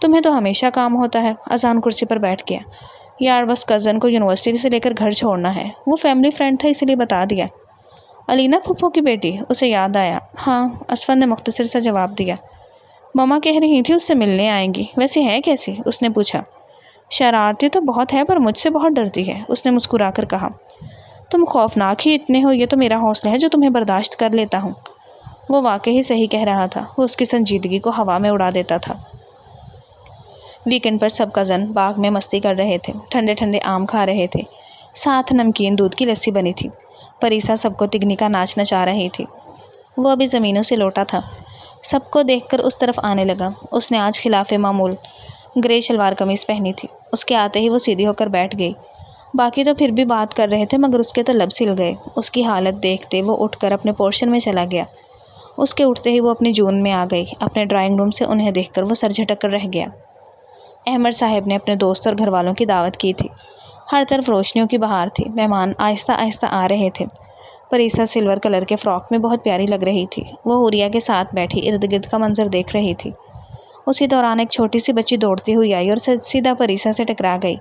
تمہیں تو ہمیشہ کام ہوتا ہے۔ اذان کرسی پر بیٹھ گیا۔ یار بس کزن کو یونیورسٹی سے لے کر گھر چھوڑنا ہے، وہ فیملی فرینڈ تھا اسی لیے بتا دیا۔ علینا پھپھو کی بیٹی؟ اسے یاد آیا۔ ہاں، اسفند نے مختصر سا جواب دیا۔ ماما کہہ رہی تھی اس سے ملنے آئیں گی، ویسے ہے کیسی؟ اس نے پوچھا۔ شرارتی تو بہت ہے پر مجھ سے بہت ڈرتی ہے، اس نے مسکرا کر کہا۔ تم خوفناک ہی اتنے ہو، یہ تو میرا حوصلہ ہے جو تمہیں برداشت کر لیتا ہوں۔ وہ واقعی صحیح کہہ رہا تھا، وہ اس کی سنجیدگی کو ہوا میں اڑا دیتا تھا۔ ویکنڈ پر سب کزن باغ میں مستی کر رہے تھے، ٹھنڈے ٹھنڈے آم کھا رہے تھے، ساتھ نمکین دودھ کی لسی بنی تھی۔ پریسا سب کو تگنی کا ناچ نچا رہی تھی۔ وہ ابھی زمینوں سے لوٹا تھا، سب کو دیکھ کر اس طرف آنے لگا۔ اس نے آج خلاف معمول گرے شلوار قمیص پہنی تھی۔ اس کے آتے ہی وہ سیدھی ہو کر بیٹھ گئی۔ باقی تو پھر بھی بات کر رہے تھے مگر اس کے تو لب سل گئے۔ اس کی حالت دیکھتے وہ اٹھ کر اپنے پورشن میں چلا گیا۔ اس کے اٹھتے ہی وہ اپنی جون میں آ گئی۔ اپنے ڈرائنگ روم سے انہیں دیکھ کر وہ سر جھٹک کر رہ گیا۔ احمد صاحب نے اپنے دوست اور گھر والوں کی دعوت کی تھی۔ ہر طرف روشنیوں کی بہار تھی، مہمان آہستہ آہستہ آ رہے تھے۔ پریسا سلور کلر کے فراک میں بہت پیاری لگ رہی تھی۔ وہ حوریہ کے ساتھ بیٹھی ارد گرد کا منظر دیکھ رہی تھی۔ اسی دوران ایک چھوٹی سی بچی دوڑتی ہوئی آئی اور سیدھا پریسا سے ٹکرا گئی۔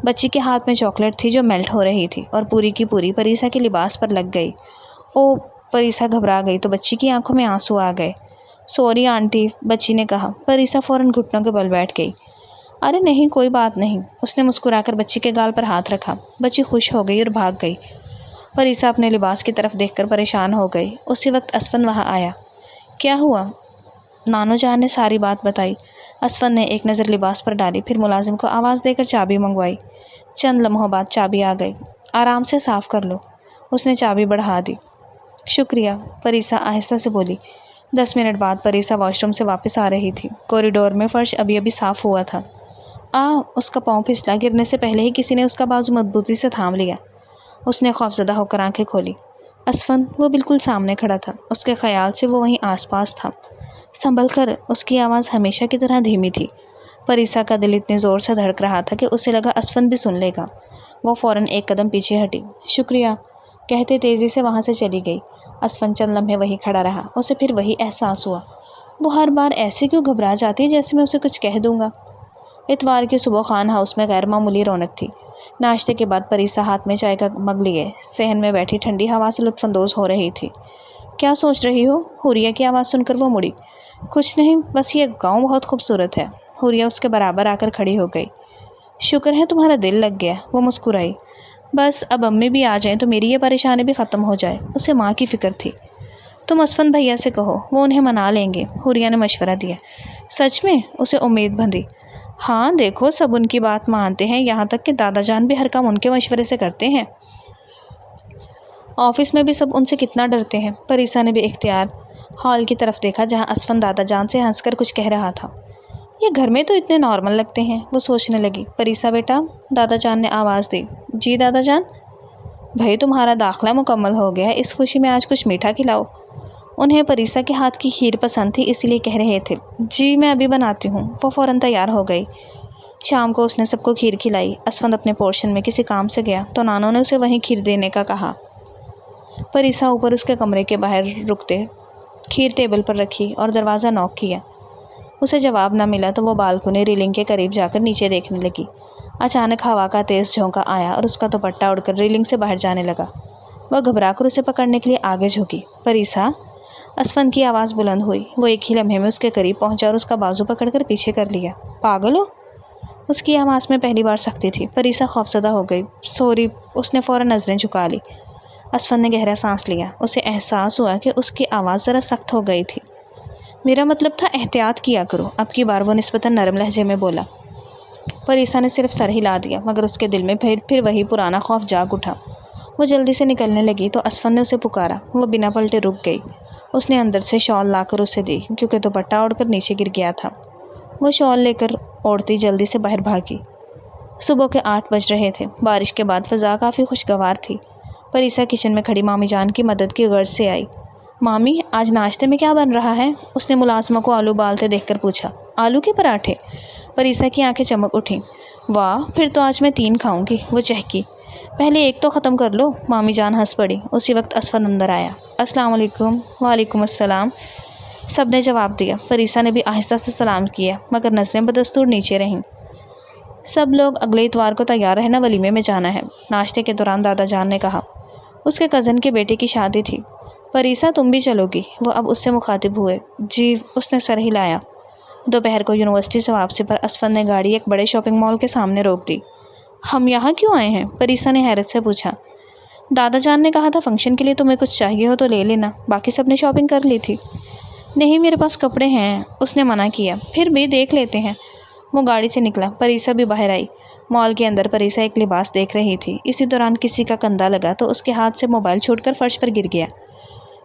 بچی کے ہاتھ میں چاکلیٹ تھی جو میلٹ ہو رہی تھی اور پوری کی پوری پریسا کے لباس پر لگ گئی۔ او! پریسا گھبرا گئی تو بچی کی آنکھوں میں آنسو آ گئے۔ سوری آنٹی، بچی نے کہا۔ پریسا فوراً گھٹنوں کے بل بیٹھ گئی۔ ارے نہیں، کوئی بات نہیں، اس نے مسکرا کر بچی کے گال پر ہاتھ رکھا۔ بچی خوش ہو گئی اور بھاگ گئی۔ پریسا اپنے لباس کی طرف دیکھ کر پریشان ہو گئی۔ اسی وقت اسفند وہاں آیا۔ کیا ہوا؟ نانو جان نے ساری بات بتائی۔ اسفند نے ایک نظر لباس پر ڈالی، پھر ملازم کو آواز دے کر چابی منگوائی۔ چند لمحوں بعد چابی آ گئی۔ آرام سے صاف کر لو، اس نے چابی بڑھا دی۔ شکریہ، پریسا آہستہ سے بولی۔ 10 منٹ بعد پریسا واش روم سے واپس آ رہی تھی۔ کوریڈور میں فرش ابھی ابھی صاف ہوا تھا۔ اس کا پاؤں پھسلا، گرنے سے پہلے ہی کسی نے اس کا بازو مضبوطی سے تھام لیا۔ اس نے خوفزدہ ہو کر آنکھیں کھولی۔ اسفند، وہ بالکل سامنے کھڑا تھا۔ اس کے خیال سے وہ وہیں آس پاس تھا۔ سنبھل کر، اس کی آواز ہمیشہ کی طرح دھیمی تھی۔ پریسا کا دل اتنے زور سے دھڑک رہا تھا کہ اسے لگا اسفند بھی سن لے گا۔ وہ فوراً ایک قدم پیچھے ہٹی۔ شکریہ کہتے تیزی سے وہاں سے چلی گئی۔ اسفند چند لمحے وہیں کھڑا رہا۔ اسے پھر وہی احساس ہوا۔ وہ ہر بار ایسے کیوں گھبرا جاتی ہے جیسے میں اسے کچھ کہہ دوں گا۔ اتوار کی صبح خان ہاؤس میں غیر معمولی رونق تھی۔ ناشتے کے بعد پریسا ہاتھ میں چائے کا مگ لیے صحن میں بیٹھی ٹھنڈی ہوا سے لطف اندوز ہو رہی تھی۔ کیا سوچ رہی ہو؟ حوریہ کی آواز سن کر وہ مڑی۔ کچھ نہیں، بس یہ گاؤں بہت خوبصورت ہے۔ حوریہ اس کے برابر آ کر کھڑی ہو گئی۔ شکر ہے تمہارا دل لگ گیا، وہ مسکرائی۔ بس اب امی بھی آ جائیں تو میری یہ پریشانی بھی ختم ہو جائے۔ اسے ماں کی فکر تھی۔ تم اسفند بھیا سے کہو، وہ انہیں منا لیں گے، حوریہ نے مشورہ دیا۔ سچ میں؟ اسے امید بندھی۔ ہاں دیکھو، سب ان کی بات مانتے ہیں، یہاں تک کہ دادا جان بھی ہر کام ان کے مشورے سے کرتے ہیں۔ آفس میں بھی سب ان سے کتنا ڈرتے ہیں۔ پریسا نے بھی اختیار ہال کی طرف دیکھا جہاں اسفند دادا جان سے ہنس کر کچھ کہہ رہا تھا۔ یہ گھر میں تو اتنے نارمل لگتے ہیں، وہ سوچنے لگی۔ پریسا بیٹا، دادا جان نے آواز دی۔ جی دادا جان؟ بھائی تمہارا داخلہ مکمل ہو گیا ہے، اس خوشی میں آج کچھ میٹھا کھلاؤ۔ انہیں پریسا کے ہاتھ کی کھیر پسند تھی، اسی لیے کہہ رہے تھے۔ جی میں ابھی بناتی ہوں۔ وہ فوراً تیار ہو گئی۔ شام کو اس نے سب کو کھیر کھلائی۔ اسفند اپنے پورشن میں کسی کام سے گیا تو نانو نے اسے وہیں کھیر دینے کا کہا۔ پریسا اوپر اس کے کمرے کے باہر رکتے کھیر ٹیبل پر رکھی اور دروازہ نوک کیا۔ اسے جواب نہ ملا تو وہ بالکنی ریلنگ کے قریب جا کر نیچے دیکھنے لگی۔ اچانک ہوا کا تیز جھونکا آیا اور اس کا دوپٹہ اڑ کر ریلنگ سے باہر جانے لگا۔ وہ گھبرا کر اسے پکڑنے کے لیے آگے جھکی۔ پریسا، اسفند کی آواز بلند ہوئی۔ وہ ایک ہی لمحے میں اس کے قریب پہنچا اور اس کا بازو پکڑ کر پیچھے کر لیا۔ پاگل ہو؟ اس کی آواز میں پہلی بار سختی تھی۔ پریسا خوفزدہ ہو گئی۔ سوری، اس نے فوراً نظریں جھکا لی۔ اسفند نے گہرا سانس لیا۔ اسے احساس ہوا کہ اس کی آواز ذرا سخت ہو گئی تھی۔ میرا مطلب تھا احتیاط کیا کرو، اب کی بار وہ نسبتاً نرم لہجے میں بولا۔ پریسا نے صرف سر ہلا دیا مگر اس کے دل میں پھر وہی پرانا خوف جاگ اٹھا۔ وہ جلدی سے نکلنے لگی تو اسفند نے اسے پکارا۔ وہ بنا پلٹے رک گئی۔ اس نے اندر سے شال لا کر اسے دی کیونکہ دوپٹہ اڑ کر نیچے گر گیا تھا۔ وہ شال لے کر اوڑھتی جلدی سے باہر بھاگی۔ صبح کے 8 بج رہے تھے۔ بارش کے بعد فضا کافی خوشگوار تھی۔ پریسا کچن میں کھڑی مامی جان کی مدد کی غرض سے آئی۔ مامی، آج ناشتے میں کیا بن رہا ہے؟ اس نے ملازمہ کو آلو ابالتے دیکھ کر پوچھا۔ آلو کے پراٹھے؟ پریسا کی آنکھیں چمک اٹھیں۔ واہ، پھر تو آج میں 3 کھاؤں گی، وہ چہکی۔ پہلے ایک تو ختم کر لو، مامی جان ہنس پڑی۔ اسی وقت اسفند اندر آیا۔ السلام علیکم۔ وعلیکم السلام، سب نے جواب دیا۔ پریسا نے بھی آہستہ سے سلام کیا مگر نظریں بدستور نیچے رہیں۔ سب لوگ اگلے اتوار کو تیار رہنا، ولیمے میں جانا ہے، ناشتے کے دوران دادا جان نے کہا۔ اس کے کزن کے بیٹے کی شادی تھی۔ پریسا، تم بھی چلو گی؟ وہ اب اس سے مخاطب ہوئے۔ جی، اس نے سر ہلایا۔ دوپہر کو یونیورسٹی سے واپسی پر اسفند نے گاڑی ایک بڑے شاپنگ مال کے سامنے روک دی۔ ہم یہاں کیوں آئے ہیں؟ پریسا نے حیرت سے پوچھا۔ دادا جان نے کہا تھا فنکشن کے لیے تمہیں کچھ چاہیے ہو تو لے لینا، باقی سب نے شاپنگ کر لی تھی۔ نہیں، میرے پاس کپڑے ہیں، اس نے منع کیا۔ پھر بھی دیکھ لیتے ہیں۔ وہ گاڑی سے نکلا۔ پریسا بھی باہر آئی۔ مال کے اندر پریسا ایک لباس دیکھ رہی تھی۔ اسی دوران کسی کا کندھا لگا تو اس کے ہاتھ سے موبائل چھوٹ کر فرش پر گر گیا۔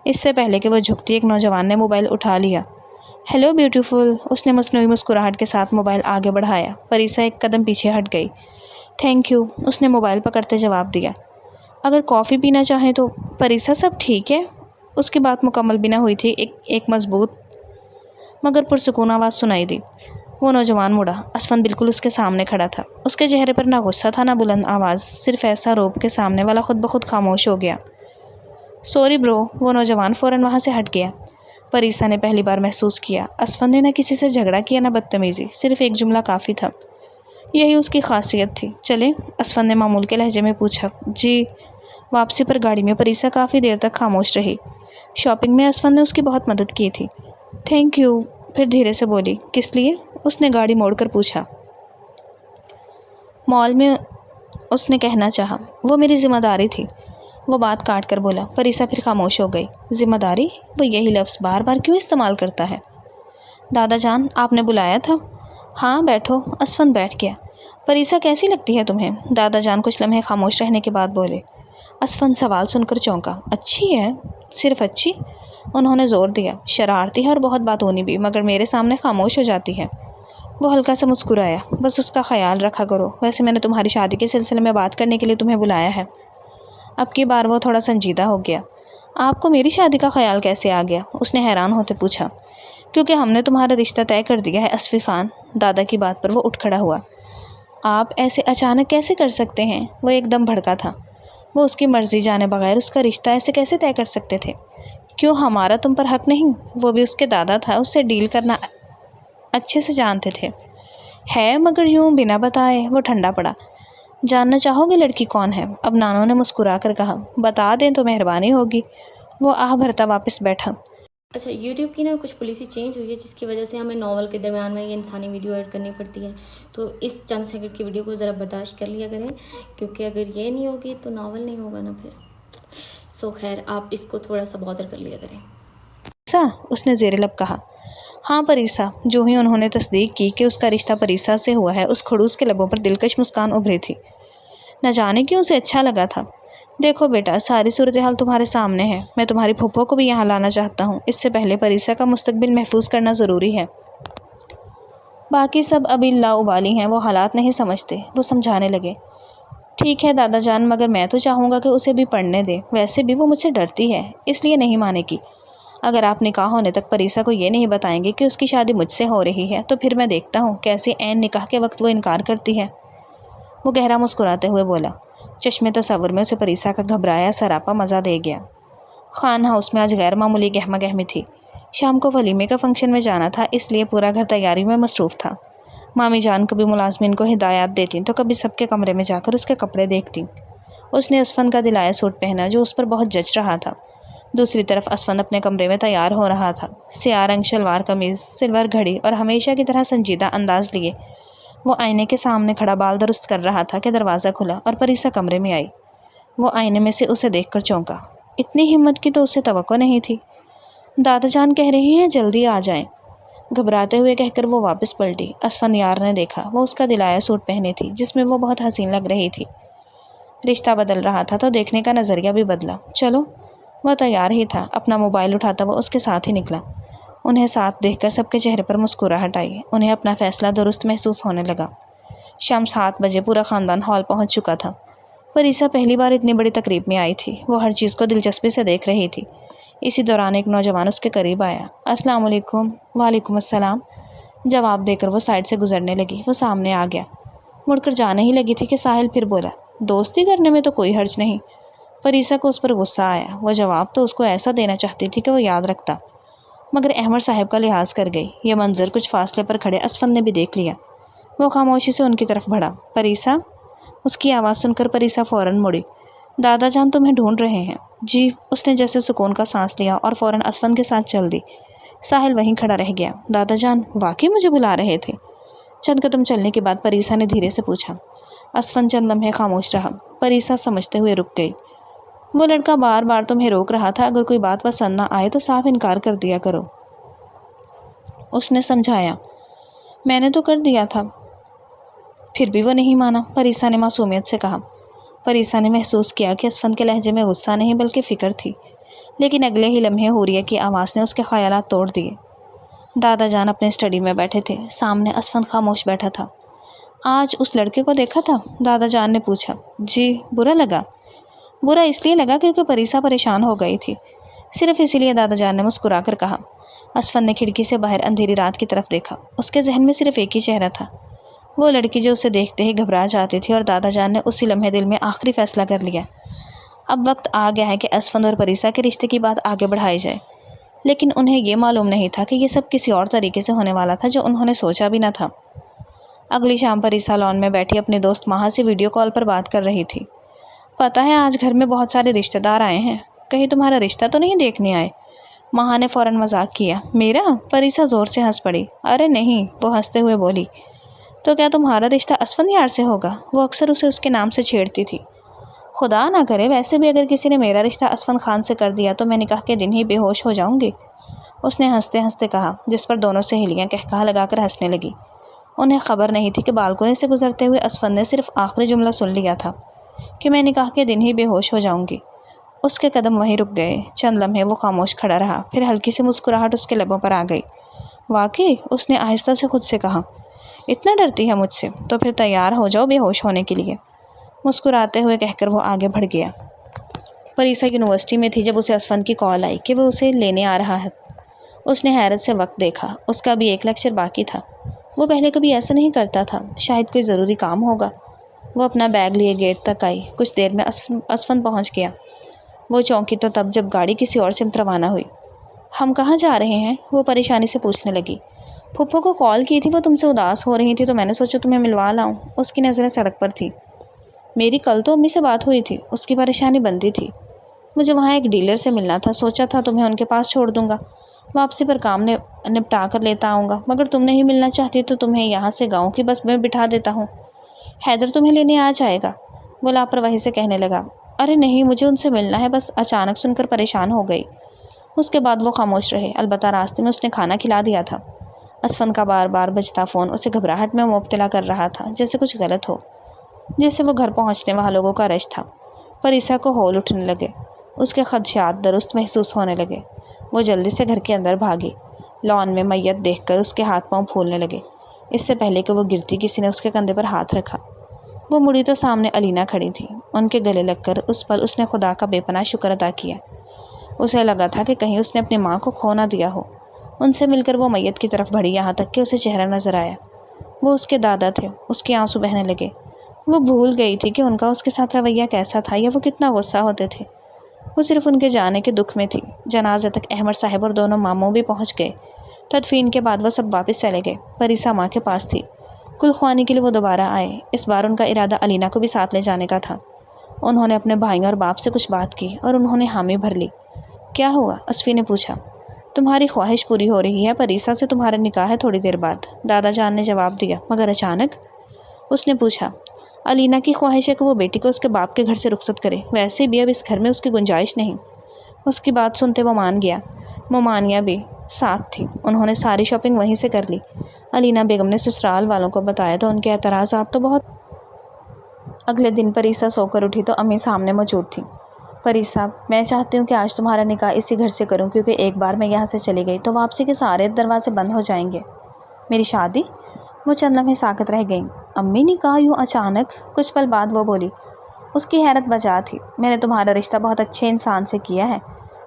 اس سے پہلے کہ وہ جھکتی، ایک نوجوان نے موبائل اٹھا لیا۔ ہیلو بیوٹیفل، اس نے مصنوعی مسکراہٹ کے ساتھ موبائل آگے بڑھایا۔ پریسا ایک قدم پیچھے ہٹ گئی۔ تھینک یو، اس نے موبائل پکڑتے جواب دیا۔ اگر کافی پینا چاہیں تو۔ پریسا، سب ٹھیک ہے؟ اس کی بات مکمل بھی نہ ہوئی تھی، ایک مضبوط مگر پرسکون آواز سنائی دی۔ وہ نوجوان مڑا۔ اسفند بالکل اس کے سامنے کھڑا تھا۔ اس کے چہرے پر نہ غصہ تھا نہ بلند آواز، صرف ایسا روب کہ سامنے والا خود بخود خاموش ہو گیا۔ سوری برو، وہ نوجوان فوراً وہاں سے ہٹ گیا۔ پریسا نے پہلی بار محسوس کیا اسفند نے نہ کسی سے جھگڑا کیا نہ بدتمیزی، صرف ایک جملہ کافی تھا۔ یہی اس کی خاصیت تھی۔ چلیں؟ اسفند نے معمول کے لہجے میں پوچھا۔ جی۔ واپسی پر گاڑی میں پریسا کافی دیر تک خاموش رہی۔ شاپنگ میں اسفند نے اس کی بہت مدد کی تھی۔ تھینک یو، پھر دھیرے سے بولی۔ کس لیے؟ اس نے گاڑی موڑ کر پوچھا۔ مال میں، اس نے کہنا چاہا۔ وہ میری ذمہ داری تھی، وہ بات کاٹ کر بولا۔ پریسا پھر خاموش ہو گئی۔ ذمہ داری؟ وہ یہی لفظ بار بار کیوں استعمال کرتا ہے؟ دادا جان، آپ نے بلایا تھا؟ ہاں، بیٹھو۔ اسفند بیٹھ گیا۔ پریسا کیسی لگتی ہے تمہیں؟ دادا جان کچھ لمحے خاموش رہنے کے بعد بولے۔ اسفند سوال سن کر چونکا۔ اچھی ہے؟ صرف اچھی؟ انہوں نے زور دیا۔ شرارتی ہے اور بہت باتونی بھی، مگر میرے سامنے خاموش ہو جاتی ہے۔ وہ ہلکا سا مسکرایا۔ بس اس کا خیال رکھا کرو۔ ویسے میں نے تمہاری شادی کے سلسلے میں بات کرنے کے لیے تمہیں بلایا ہے۔ اب کی بار وہ تھوڑا سنجیدہ ہو گیا۔ آپ کو میری شادی کا خیال کیسے آ گیا؟ اس نے حیران ہوتے پوچھا۔ کیونکہ ہم نے تمہارا رشتہ طے کر دیا ہے اسفی خان۔ دادا کی بات پر وہ اٹھ کھڑا ہوا۔ آپ ایسے اچانک کیسے کر سکتے ہیں؟ وہ ایک دم بھڑکا تھا۔ وہ اس کی مرضی جانے بغیر اس کا رشتہ ایسے کیسے طے کر سکتے تھے؟ کیوں ہمارا تم پر حق نہیں؟ وہ بھی اس کے دادا تھا، اس سے ڈیل کرنا اچھے سے جانتے تھے۔ ہے مگر یوں بنا بتائے۔ وہ ٹھنڈا پڑا۔ جاننا چاہو گے لڑکی کون ہے؟ اب نانو نے مسکرا کر کہا۔ بتا دیں تو مہربانی ہوگی۔ وہ آہ بھرتا واپس بیٹھا۔ اچھا، یوٹیوب کی نا کچھ پالیسی چینج ہوئی ہے جس کی وجہ سے ہمیں ناول کے درمیان میں یہ انسانی ویڈیو ایڈ کرنی پڑتی ہے، تو اس چند سیکنڈ کی ویڈیو کو ذرا برداشت کر لیا کریں، کیونکہ اگر یہ نہیں ہوگی تو ناول نہیں ہوگا نا پھر۔ سو خیر، آپ اس کو تھوڑا سا بادر کر لیا کریں۔ پریسا، اس نے زیر لب کہا۔ ہاں پریسا۔ جو ہی انہوں نے تصدیق کی کہ اس کا رشتہ پریسا سے ہوا ہے، اس خڑوس کے لبوں پر دلکش مسکان ابھری تھی۔ نہ جانے کیوں اسے اچھا لگا تھا۔ دیکھو بیٹا، ساری صورتحال تمہارے سامنے ہے۔ میں تمہاری پھپھو کو بھی یہاں لانا چاہتا ہوں۔ اس سے پہلے پریسا کا مستقبل محفوظ کرنا ضروری ہے۔ باقی سب ابھی لا ابالی ہیں، وہ حالات نہیں سمجھتے۔ وہ سمجھانے لگے۔ ٹھیک ہے دادا جان، مگر میں تو چاہوں گا کہ اسے بھی پڑھنے دے۔ ویسے بھی وہ مجھ سے ڈرتی ہے، اس لیے نہیں مانے گی۔ اگر آپ نکاح ہونے تک پریسا کو یہ نہیں بتائیں گے کہ اس کی شادی مجھ سے ہو رہی ہے، تو پھر میں دیکھتا ہوں کیسے عین نکاح کے وقت وہ انکار کرتی ہے۔ وہ گہرا مسکراتے ہوئے بولا۔ چشمے تصور میں اسے پریسا کا گھبرایا سراپا مزہ دے گیا۔ خان ہاؤس میں آج غیر معمولی گہما گہمی تھی۔ شام کو ولیمے کا فنکشن میں جانا تھا، اس لیے پورا گھر تیاری میں مصروف تھا۔ مامی جان کبھی ملازمین کو ہدایات دیتی تو کبھی سب کے کمرے میں جا کر اس کے کپڑے دیکھتی۔ اس نے اسفند کا دلایا سوٹ پہنا جو اس پر بہت جچ رہا تھا۔ دوسری طرف اسفند اپنے کمرے میں تیار ہو رہا تھا۔ سیاہ رنگ شلوار قمیض، سلور گھڑی اور ہمیشہ کی طرح سنجیدہ انداز لیے وہ آئینے کے سامنے کھڑا بال درست کر رہا تھا کہ دروازہ کھلا اور پریسا کمرے میں آئی۔ وہ آئینے میں سے اسے دیکھ کر چونکا۔ اتنی ہمت کی تو اسے توقع نہیں تھی۔ دادا جان کہہ رہی ہیں جلدی آ جائیں، گھبراتے ہوئے کہہ کر وہ واپس پلٹی۔ اسفند یار نے دیکھا، وہ اس کا دلایا سوٹ پہنے تھی جس میں وہ بہت حسین لگ رہی تھی۔ رشتہ بدل رہا تھا تو دیکھنے کا نظریہ بھی بدلا۔ چلو، وہ تیار ہی تھا۔ اپنا موبائل اٹھاتا وہ اس کے ساتھ ہی نکلا۔ انہیں ساتھ دیکھ کر سب کے چہرے پر مسکراہٹ آئی۔ انہیں اپنا فیصلہ درست محسوس ہونے لگا۔ شام 7 بجے پورا خاندان ہال پہنچ چکا تھا۔ پریسا پہلی بار اتنی بڑی تقریب میں آئی تھی۔ وہ ہر چیز کو دلچسپی سے دیکھ رہی تھی۔ اسی دوران ایک نوجوان اس کے قریب آیا۔ السلام علیکم۔ وعلیکم السلام جواب دے کر وہ سائڈ سے گزرنے لگی۔ وہ سامنے آ گیا۔ مڑ کر جانے ہی لگی تھی کہ ساحل پھر بولا، دوستی کرنے میں تو کوئی حرج نہیں۔ پریسا کو اس پر غصہ آیا۔ وہ جواب تو اس کو ایسا دینا چاہتی تھی کہ وہ یاد رکھتا، مگر احمد صاحب کا لحاظ کر گئی۔ یہ منظر کچھ فاصلے پر کھڑے اسفند نے بھی دیکھ لیا۔ وہ خاموشی سے ان کی طرف بڑھا۔ پریسا، اس کی آواز سن کر پریسا فوراً مڑی۔ دادا جان تمہیں ڈھونڈ رہے ہیں۔ جی، اس نے جیسے سکون کا سانس لیا اور فوراً اسفند کے ساتھ چل دی۔ ساحل وہیں کھڑا رہ گیا۔ دادا جان واقعی مجھے بلا رہے تھے؟ چند قدم چلنے کے بعد پریسا نے دھیرے سے پوچھا۔ اسفند چند لمحے خاموش رہا۔ پریسا سمجھتے ہوئے رک گئی۔ وہ لڑکا بار بار تمہیں روک رہا تھا، اگر کوئی بات پسند نہ آئے تو صاف انکار کر دیا کرو، اس نے سمجھایا۔ میں نے تو کر دیا تھا، پھر بھی وہ نہیں مانا، پریسا نے معصومیت سے کہا۔ پریسا نے محسوس کیا کہ اسفند کے لہجے میں غصہ نہیں بلکہ فکر تھی، لیکن اگلے ہی لمحے حوریہ کی آواز نے اس کے خیالات توڑ دیے۔ دادا جان اپنے اسٹڈی میں بیٹھے تھے۔ سامنے اسفند خاموش بیٹھا تھا۔ آج اس لڑکے کو دیکھا تھا؟ دادا جان نے پوچھا۔ جی، برا لگا؟ برا اس لیے لگا کیونکہ پریسا پریشان ہو گئی تھی، صرف اسی لیے، دادا جان نے مسکرا کر کہا۔ اسفند نے کھڑکی سے باہر اندھیری رات کی طرف دیکھا۔ اس کے ذہن میں صرف ایک ہی چہرہ تھا، وہ لڑکی جو اسے دیکھتے ہی گھبرا جاتی تھی، اور دادا جان نے اسی لمحے دل میں آخری فیصلہ کر لیا۔ اب وقت آ گیا ہے کہ اسفند اور پریسا کے رشتے کی بات آگے بڑھائی جائے، لیکن انہیں یہ معلوم نہیں تھا کہ یہ سب کسی اور طریقے سے ہونے والا تھا جو انہوں نے سوچا بھی نہ تھا۔ اگلی شام پریسا لان میں بیٹھی اپنے دوست مہا سے ویڈیو کال پر بات کر رہی تھی۔ پتہ ہے آج گھر میں بہت سارے رشتہ دار آئے ہیں، کہیں تمہارا رشتہ تو نہیں دیکھنے آئے؟ مہا نے فوراً مذاق کیا۔ میرا؟ پریسا زور سے ہنس پڑی۔ ارے نہیں، وہ ہنستے ہوئے بولی، تو کیا تمہارا رشتہ اسفند یار سے ہوگا؟ وہ اکثر اسے اس کے نام سے چھیڑتی تھی۔ خدا نہ کرے، ویسے بھی اگر کسی نے میرا رشتہ اسفند خان سے کر دیا تو میں نکاح کے دن ہی بے ہوش ہو جاؤں گی، اس نے ہنستے ہنستے کہا، جس پر دونوں سہیلیاں قہقہہ لگا کر ہنسنے لگی۔ انہیں خبر نہیں تھی کہ بالکونی سے گزرتے ہوئے اسفند نے صرف آخری جملہ سن لیا تھا کہ میں نکاح کے دن ہی بے ہوش ہو جاؤں گی۔ اس کے قدم وہیں رک گئے۔ چند لمحے وہ خاموش کھڑا رہا، پھر ہلکی سی مسکراہٹ اس کے لبوں پر آ گئی۔ واقعی؟ اس نے آہستہ سے خود سے کہا۔ اتنا ڈرتی ہے مجھ سے؟ تو پھر تیار ہو جاؤ بے ہوش ہونے کے لیے، مسکراتے ہوئے کہہ کر وہ آگے بڑھ گیا۔ پریسا یونیورسٹی میں تھی جب اسے اسفند کی کال آئی کہ وہ اسے لینے آ رہا ہے۔ اس نے حیرت سے وقت دیکھا، اس کا بھی ایک لیکچر باقی تھا۔ وہ پہلے کبھی ایسا نہیں کرتا تھا، شاید کوئی ضروری کام ہوگا۔ وہ اپنا بیگ لیے گیٹ تک آئی۔ کچھ دیر میں اسفند پہنچ گیا۔ وہ چونکی تو تب جب گاڑی کسی اور سمت روانہ ہوئی۔ ہم کہاں جا رہے ہیں؟ وہ پریشانی سے پوچھنے لگی۔ پھپھو کو کال کی تھی، وہ تم سے اداس ہو رہی تھی تو میں نے سوچا تمہیں ملوا لاؤں۔ اس کی نظریں سڑک پر تھی۔ میری کل تو امی سے بات ہوئی تھی، اس کی پریشانی بنتی تھی، مجھے وہاں ایک ڈیلر سے ملنا تھا، سوچا تھا تمہیں ان کے پاس چھوڑ دوں گا، واپسی پر کام نپٹا کر لیتا آؤں گا، مگر تم نہیں ملنا چاہتی تو تمہیں یہاں سے گاؤں کی بس میں بٹھا دیتا ہوں، حیدر تمہیں لینے آ جائے گا۔ وہ لاپرواہی سے کہنے لگا، ارے نہیں، مجھے ان سے ملنا ہے، بس اچانک سن کر پریشان ہو گئی۔ اس کے بعد وہ خاموش رہے۔ البتہ راستے میں اس نے کھانا کھلا دیا تھا۔ اسفند کا بار بار بجتا فون اسے گھبراہٹ میں مبتلا کر رہا تھا، جیسے کچھ غلط ہو، جیسے وہ گھر پہنچنے وہاں لوگوں کا رش تھا۔ پریسا کو ہول اٹھنے لگے، اس کے خدشات درست محسوس ہونے لگے۔ وہ جلدی سے گھر کے اندر بھاگی۔ لان میں میت دیکھ کر اس کے ہاتھ پاؤں پھولنے لگے۔ اس سے پہلے کہ وہ گرتی کسی نے اس کے کندھے پر ہاتھ رکھا۔ وہ مڑی تو سامنے علینا کھڑی تھی۔ ان کے گلے لگ کر اس پل اس نے خدا کا بے پناہ شکر ادا کیا۔ اسے لگا تھا کہ کہیں اس نے اپنی ماں کو کھو نہ دیا ہو۔ ان سے مل کر وہ میت کی طرف بڑھی، یہاں تک کہ اسے چہرہ نظر آیا۔ وہ اس کے دادا تھے۔ اس کے آنسو بہنے لگے۔ وہ بھول گئی تھی کہ ان کا اس کے ساتھ رویہ کیسا تھا یا وہ کتنا غصہ ہوتے تھے۔ وہ صرف ان کے جانے کے دکھ میں تھی۔ جنازے تک احمد صاحب اور دونوں ماموں بھی پہنچ گئے۔ تدفین کے بعد وہ سب واپس چلے گئے۔ پریسا ماں کے پاس تھی۔ کل خوانی کے لیے وہ دوبارہ آئے۔ اس بار ان کا ارادہ علینا کو بھی ساتھ لے جانے کا تھا۔ انہوں نے اپنے بھائیوں اور باپ سے کچھ بات کی اور انہوں نے حامی بھر لی۔ کیا ہوا؟ اسفی نے پوچھا۔ تمہاری خواہش پوری ہو رہی ہے، پریسا سے تمہارا نکاح ہے تھوڑی دیر بعد، دادا جان نے جواب دیا۔ مگر اچانک؟ اس نے پوچھا۔ علینا کی خواہش ہے کہ وہ بیٹی کو اس کے باپ کے گھر سے رخصت کرے، ویسے بھی اب اس گھر میں اس کی گنجائش نہیں۔ اس کی بات سنتے وہ مان گیا۔ ممانیہ بھی ساتھ تھی۔ انہوں نے ساری شاپنگ وہیں سے کر لی۔ علینا بیگم نے سسرال والوں کو بتایا تو ان کے اعتراضات تو بہت اگلے دن پریسا سو کر اٹھی تو امی سامنے موجود تھیں۔ پریسا، میں چاہتی ہوں کہ آج تمہارا نکاح اسی گھر سے کروں، کیونکہ ایک بار میں یہاں سے چلی گئی تو واپسی کے سارے دروازے بند ہو جائیں گے۔ میری شادی؟ وہ چند لمحے ساکت رہ گئیں۔ امی، نکاح یوں اچانک؟ کچھ پل بعد وہ بولی۔ اس کی حیرت بجا تھی۔ میں نے تمہارا رشتہ بہت اچھے انسان سے کیا ہے،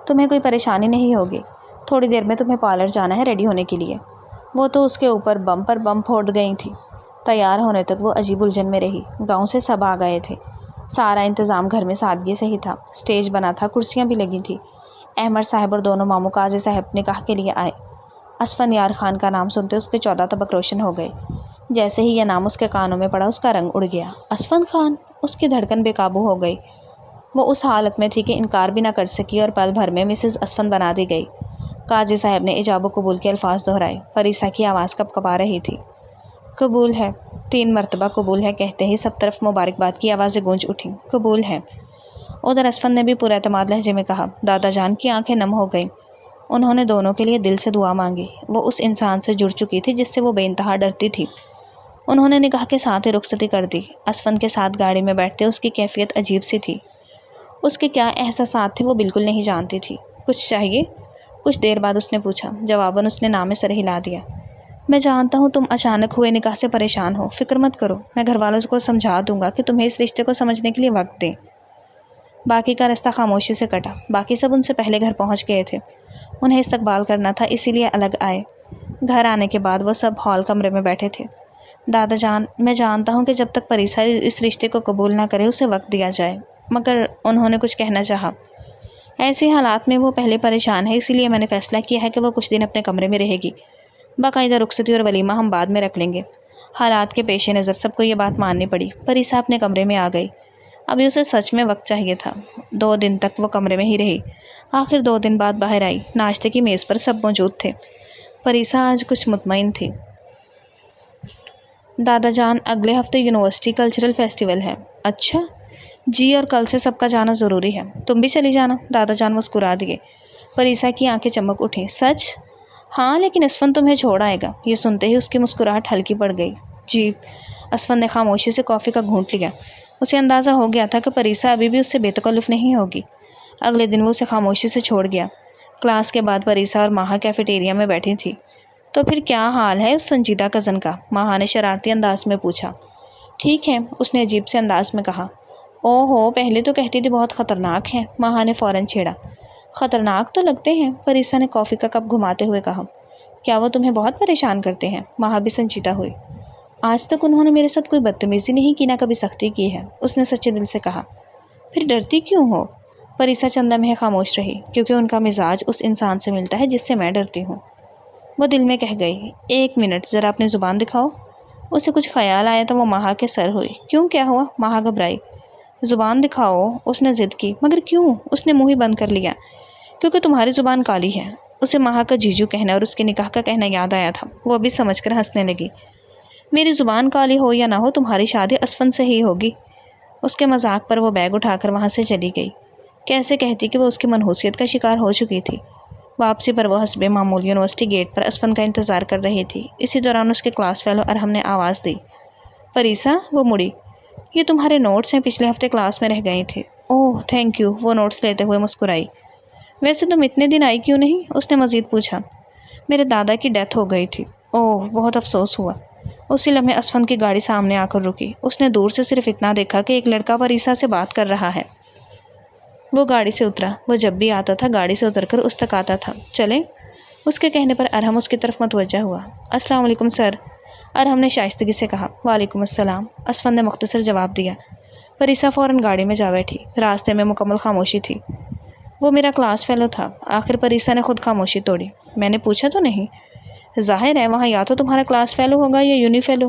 تمہیں کوئی پریشانی نہیں ہوگی۔ تھوڑی دیر میں تمہیں پارلر جانا ہے ریڈی ہونے کے لیے۔ وہ تو اس کے اوپر بم پر بم پھوڑ گئی تھی۔ تیار ہونے تک وہ عجیب الجھن میں رہی۔ گاؤں سے سب آ گئے تھے۔ سارا انتظام گھر میں سادگی سے ہی تھا۔ اسٹیج بنا تھا، کرسیاں بھی لگی تھیں۔ احمد صاحب اور دونوں ماموں قاضی صاحب نکاح کے لیے آئے۔ اسفند یار خان کا نام سنتے اس کے 14 طبق روشن ہو گئے۔ جیسے ہی یہ نام اس کے کانوں میں پڑا، اس کا رنگ اڑ گیا۔ اسفند خان! اس کی دھڑکن بے قابو ہو گئی۔ وہ اس حالت میں تھی کہ انکار بھی نہ کر سکی اور پل بھر میں مسز اسفند بنا دی گئی۔ قاضی صاحب نے ایجاب و قبول کے الفاظ دہرائے۔ پریسا کی آواز کپکپا رہی تھی۔ قبول ہے، 3 مرتبہ قبول ہے کہتے ہی سب طرف مبارکباد کی آوازیں گونج اٹھیں۔ قبول ہے۔ ادھر اسفند نے بھی پورا اعتماد لہجے میں کہا۔ دادا جان کی آنکھیں نم ہو گئیں۔ انہوں نے دونوں کے لیے دل سے دعا مانگی۔ وہ اس انسان سے جڑ چکی تھی جس سے وہ بے انتہا ڈرتی تھی۔ انہوں نے نکاح کے ساتھ ہی رخصتی کر دی۔ اسفند کے ساتھ گاڑی میں بیٹھتے اس کی کیفیت عجیب سی تھی۔ اس کے کیا احساسات تھے وہ بالکل نہیں جانتی تھی۔ کچھ چاہیے؟ کچھ دیر بعد اس نے پوچھا۔ جواباً اس نے نام سر ہلا دیا۔ میں جانتا ہوں تم اچانک ہوئے نکاح سے پریشان ہو، فکر مت کرو، میں گھر والوں کو سمجھا دوں گا کہ تمہیں اس رشتے کو سمجھنے کے لیے وقت دیں۔ باقی کا راستہ خاموشی سے کٹا۔ باقی سب ان سے پہلے گھر پہنچ گئے تھے۔ انہیں استقبال کرنا تھا، اسی لیے الگ آئے۔ گھر آنے کے بعد وہ سب ہال کمرے میں بیٹھے تھے۔ دادا جان، میں جانتا ہوں کہ جب تک پریسا اس رشتے کو قبول نہ کرے اسے وقت دیا جائے، مگر انہوں نے کچھ کہنا چاہا۔ ایسے حالات میں وہ پہلے پریشان ہے، اسی لیے میں نے فیصلہ کیا ہے کہ وہ کچھ دن اپنے کمرے میں رہے گی۔ باقاعدہ رخصتی اور ولیمہ ہم بعد میں رکھ لیں گے۔ حالات کے پیش نظر سب کو یہ بات ماننی پڑی۔ پریسا اپنے کمرے میں آ گئی۔ ابھی اسے سچ میں وقت چاہیے تھا۔ 2 دن تک وہ کمرے میں ہی رہی۔ آخر 2 دن بعد باہر آئی۔ ناشتے کی میز پر سب موجود تھے۔ پریسا آج کچھ مطمئن تھی۔ دادا جان، اگلے ہفتے یونیورسٹی کلچرل فیسٹیول ہے۔ اچھا جی، اور کل سے سب کا جانا ضروری ہے، تم بھی چلی جانا۔ دادا جان مسکرا دیے۔ پریسا کی آنکھیں چمک اٹھیں۔ سچ؟ ہاں، لیکن اسفند تمہیں چھوڑ آئے گا۔ یہ سنتے ہی اس کی مسکراہٹ ہلکی پڑ گئی۔ جی۔ اسفند نے خاموشی سے کافی کا گھونٹ لیا۔ اسے اندازہ ہو گیا تھا کہ پریسا ابھی بھی اس سے بے تکلف نہیں ہوگی۔ اگلے دن وہ اسے خاموشی سے چھوڑ گیا۔ کلاس کے بعد پریسا اور ماہا کیفیٹیریا میں بیٹھی تھی۔ تو پھر کیا حال ہے اس سنجیدہ کزن کا؟ ماہا نے شرارتی انداز میں پوچھا۔ ٹھیک ہے، اس نے عجیب سے انداز میں کہا۔ او ہو، پہلے تو کہتی تھی بہت خطرناک ہے، ماہا نے فوراً چھیڑا۔ خطرناک تو لگتے ہیں، پریسا نے کافی کا کپ گھماتے ہوئے کہا۔ کیا وہ تمہیں بہت پریشان کرتے ہیں؟ ماہا بھی سنجیدہ ہوئی۔ آج تک انہوں نے میرے ساتھ کوئی بدتمیزی نہیں کی، نہ کبھی سختی کی ہے، اس نے سچے دل سے کہا۔ پھر ڈرتی کیوں ہو؟ پریسا چند لمحے خاموش رہی۔ کیونکہ ان کا مزاج اس انسان سے ملتا ہے جس سے میں ڈرتی ہوں، وہ دل میں کہہ گئی۔ 1 منٹ، ذرا اپنی زبان دکھاؤ۔ اسے کچھ خیال آیا تو وہ ماہا کے سر ہوئی۔ کیوں، کیا ہوا؟ ماہا گھبرائی۔ زبان دکھاؤ، اس نے ضد کی۔ مگر کیوں؟ اس نے منہ ہی بند کر لیا۔ کیونکہ تمہاری زبان کالی ہے۔ اسے ماہا کا جیجو کہنا اور اس کے نکاح کا کہنا یاد آیا تھا۔ وہ بھی سمجھ کر ہنسنے لگی۔ میری زبان کالی ہو یا نہ ہو، تمہاری شادی اسفند سے ہی ہوگی۔ اس کے مذاق پر وہ بیگ اٹھا کر وہاں سے چلی گئی۔ کیسے کہتی کہ وہ اس کی منحوسیت کا شکار ہو چکی تھی۔ واپسی پر وہ حسب معمول یونیورسٹی گیٹ پر اسفند کا انتظار کر رہی تھی۔ اسی دوران اس کے کلاس فیلو ارحم نے آواز دی۔ پریسا، وہ مڑی۔ یہ تمہارے نوٹس ہیں، پچھلے ہفتے کلاس میں رہ گئے تھے۔ اوہ تھینک یو، وہ نوٹس لیتے ہوئے مسکرائی۔ ویسے تم اتنے دن آئی کیوں نہیں؟ اس نے مزید پوچھا۔ میرے دادا کی ڈیتھ ہو گئی تھی۔ اوہ، بہت افسوس ہوا۔ اسی لمحے اسفند کی گاڑی سامنے آ کر رکی۔ اس نے دور سے صرف اتنا دیکھا کہ ایک لڑکا پریسا سے بات کر رہا ہے۔ وہ گاڑی سے اترا۔ وہ جب بھی آتا تھا گاڑی سے اتر کر اس تک آتا تھا۔ چلیں؟ اس کے کہنے پر ارحم اس کی طرف متوجہ ہوا۔ السلام علیکم سر، ارحم نے شائستگی سے کہا۔ وعلیکم السلام، اسفند نے مختصر جواب دیا۔ پریسا فوراً گاڑی میں جا بیٹھی۔ راستے میں مکمل خاموشی تھی۔ وہ میرا کلاس فیلو تھا۔ آخر پریسا نے خود خاموشی توڑی۔ میں نے پوچھا تو نہیں؟ ظاہر ہے وہاں یا تو تمہارا کلاس فیلو ہوگا یا یونی فیلو،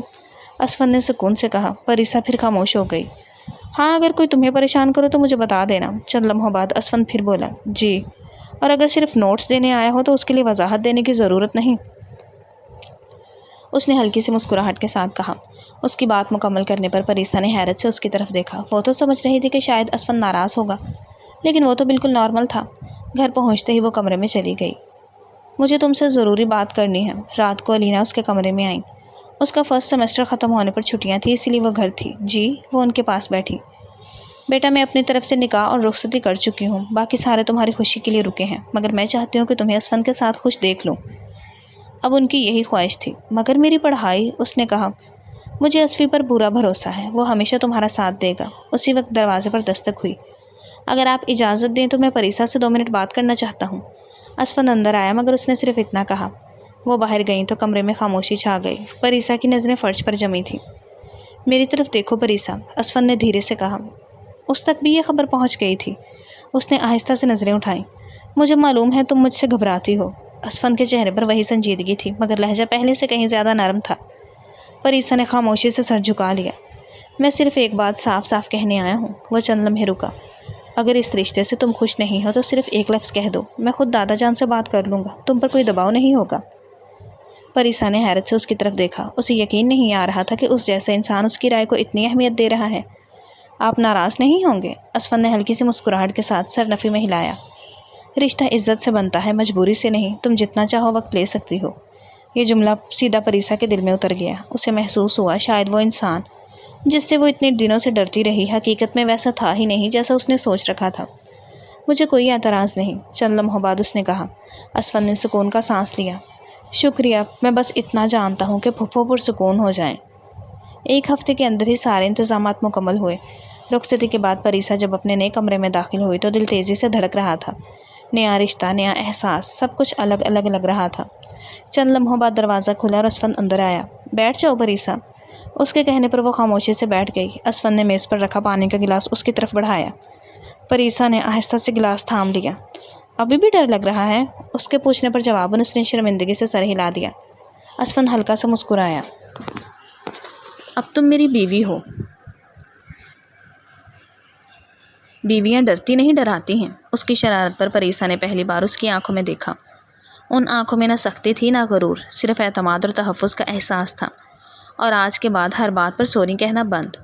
اسفند نے سکون سے کہا۔ پریسا پھر خاموش ہو گئی۔ ہاں، اگر کوئی تمہیں پریشان کرو تو مجھے بتا دینا۔ چند لمحوں بعد اسفند پھر بولا۔ جی، اور اگر صرف نوٹس دینے آیا ہو تو اس کے لیے وضاحت دینے کی ضرورت نہیں، اس نے ہلکی سی مسکراہٹ کے ساتھ کہا۔ اس کی بات مکمل کرنے پر پریسا نے حیرت سے اس کی طرف دیکھا۔ وہ تو سمجھ رہی تھی کہ شاید اسفند ناراض ہوگا، لیکن وہ تو بالکل نارمل تھا۔ گھر پہنچتے ہی وہ کمرے میں چلی گئی۔ مجھے تم سے ضروری بات کرنی ہے۔ رات کو الینا اس کے کمرے میں آئیں۔ اس کا فرسٹ سیمسٹر ختم ہونے پر چھٹیاں تھیں، اسی لیے وہ گھر تھی۔ جی، وہ ان کے پاس بیٹھی۔ بیٹا، میں اپنی طرف سے نکاح اور رخصتی کر چکی ہوں، باقی سارے تمہاری خوشی کے لیے رکے ہیں، مگر میں چاہتی ہوں کہ تمہیں اسفند کے ساتھ خوش دیکھ لوں۔ اب ان کی یہی خواہش تھی۔ مگر میری پڑھائی، اس نے کہا۔ مجھے اسفی پر پورا بھروسہ ہے، وہ ہمیشہ تمہارا ساتھ دے گا۔ اسی وقت دروازے پر دستک ہوئی۔ اگر آپ اجازت دیں تو میں پریسا سے 2 منٹ بات کرنا چاہتا ہوں۔ اسفند اندر آیا، مگر اس نے صرف اتنا کہا۔ وہ باہر گئیں تو کمرے میں خاموشی چھا گئی۔ پریسا کی نظریں فرش پر جمی تھیں۔ میری طرف دیکھو پریسا، اسفند نے دھیرے سے کہا۔ اس تک بھی یہ خبر پہنچ گئی تھی۔ اس نے آہستہ سے نظریں اٹھائیں۔ مجھے معلوم ہے تم مجھ سے گھبراتی ہو۔ اسفند کے چہرے پر وہی سنجیدگی تھی، مگر لہجہ پہلے سے کہیں زیادہ نرم تھا۔ پریسا نے خاموشی سے سر جھکا لیا۔ میں صرف ایک بات صاف صاف کہنے آیا ہوں۔ وہ چند لمحے رکا۔ اگر اس رشتے سے تم خوش نہیں ہو تو صرف ایک لفظ کہہ دو، میں خود دادا جان سے بات کر لوں گا، تم پر کوئی دباؤ نہیں ہوگا۔ پریسا نے حیرت سے اس کی طرف دیکھا۔ اسے یقین نہیں آ رہا تھا کہ اس جیسا انسان اس کی رائے کو اتنی اہمیت دے رہا ہے۔ آپ ناراض نہیں ہوں گے؟ اسفند نے ہلکی سی مسکراہٹ کے ساتھ سر نفی میں ہلایا۔ رشتہ عزت سے بنتا ہے، مجبوری سے نہیں۔ تم جتنا چاہو وقت لے سکتی ہو۔ یہ جملہ سیدھا پریسا کے دل میں اتر گیا۔ اسے محسوس ہوا شاید وہ انسان جس سے وہ اتنے دنوں سے ڈرتی رہی حقیقت میں ویسا تھا ہی نہیں جیسا اس نے سوچ رکھا تھا۔ مجھے کوئی اعتراض نہیں، چند لمحوں بعد اس نے کہا۔ اسفند نے سکون کا سانس لیا۔ شکریہ، میں بس اتنا جانتا ہوں کہ پھپھو پرسکون ہو جائیں۔ 1 ہفتے کے اندر ہی سارے انتظامات مکمل ہوئے۔ رخصتی کے بعد پریسا جب اپنے نئے کمرے میں داخل ہوئی تو دل تیزی سے دھڑک رہا تھا۔ نیا رشتہ، نیا احساس، سب کچھ الگ الگ لگ رہا تھا۔ چند لمحوں بعد دروازہ کھلا اور اسفند اندر آیا۔ بیٹھ جاؤ پریسا۔ اس کے کہنے پر وہ خاموشی سے بیٹھ گئی۔ اسفند نے میز پر رکھا پانی کا گلاس اس کی طرف بڑھایا۔ پریسا نے آہستہ سے گلاس تھام لیا۔ ابھی بھی ڈر لگ رہا ہے؟ اس کے پوچھنے پر جواباً اس نے شرمندگی سے سر ہلا دیا۔ اسفند ہلکا سا مسکرایا۔ اب تم میری بیوی ہو۔ بیویاں ڈرتی نہیں، ڈراتی ہیں۔ اس کی شرارت پر پریسا نے پہلی بار اس کی آنکھوں میں دیکھا۔ ان آنکھوں میں نہ سختی تھی نہ غرور، صرف اعتماد اور تحفظ کا احساس تھا۔ اور آج کے بعد ہر بات پر سوری کہنا بند۔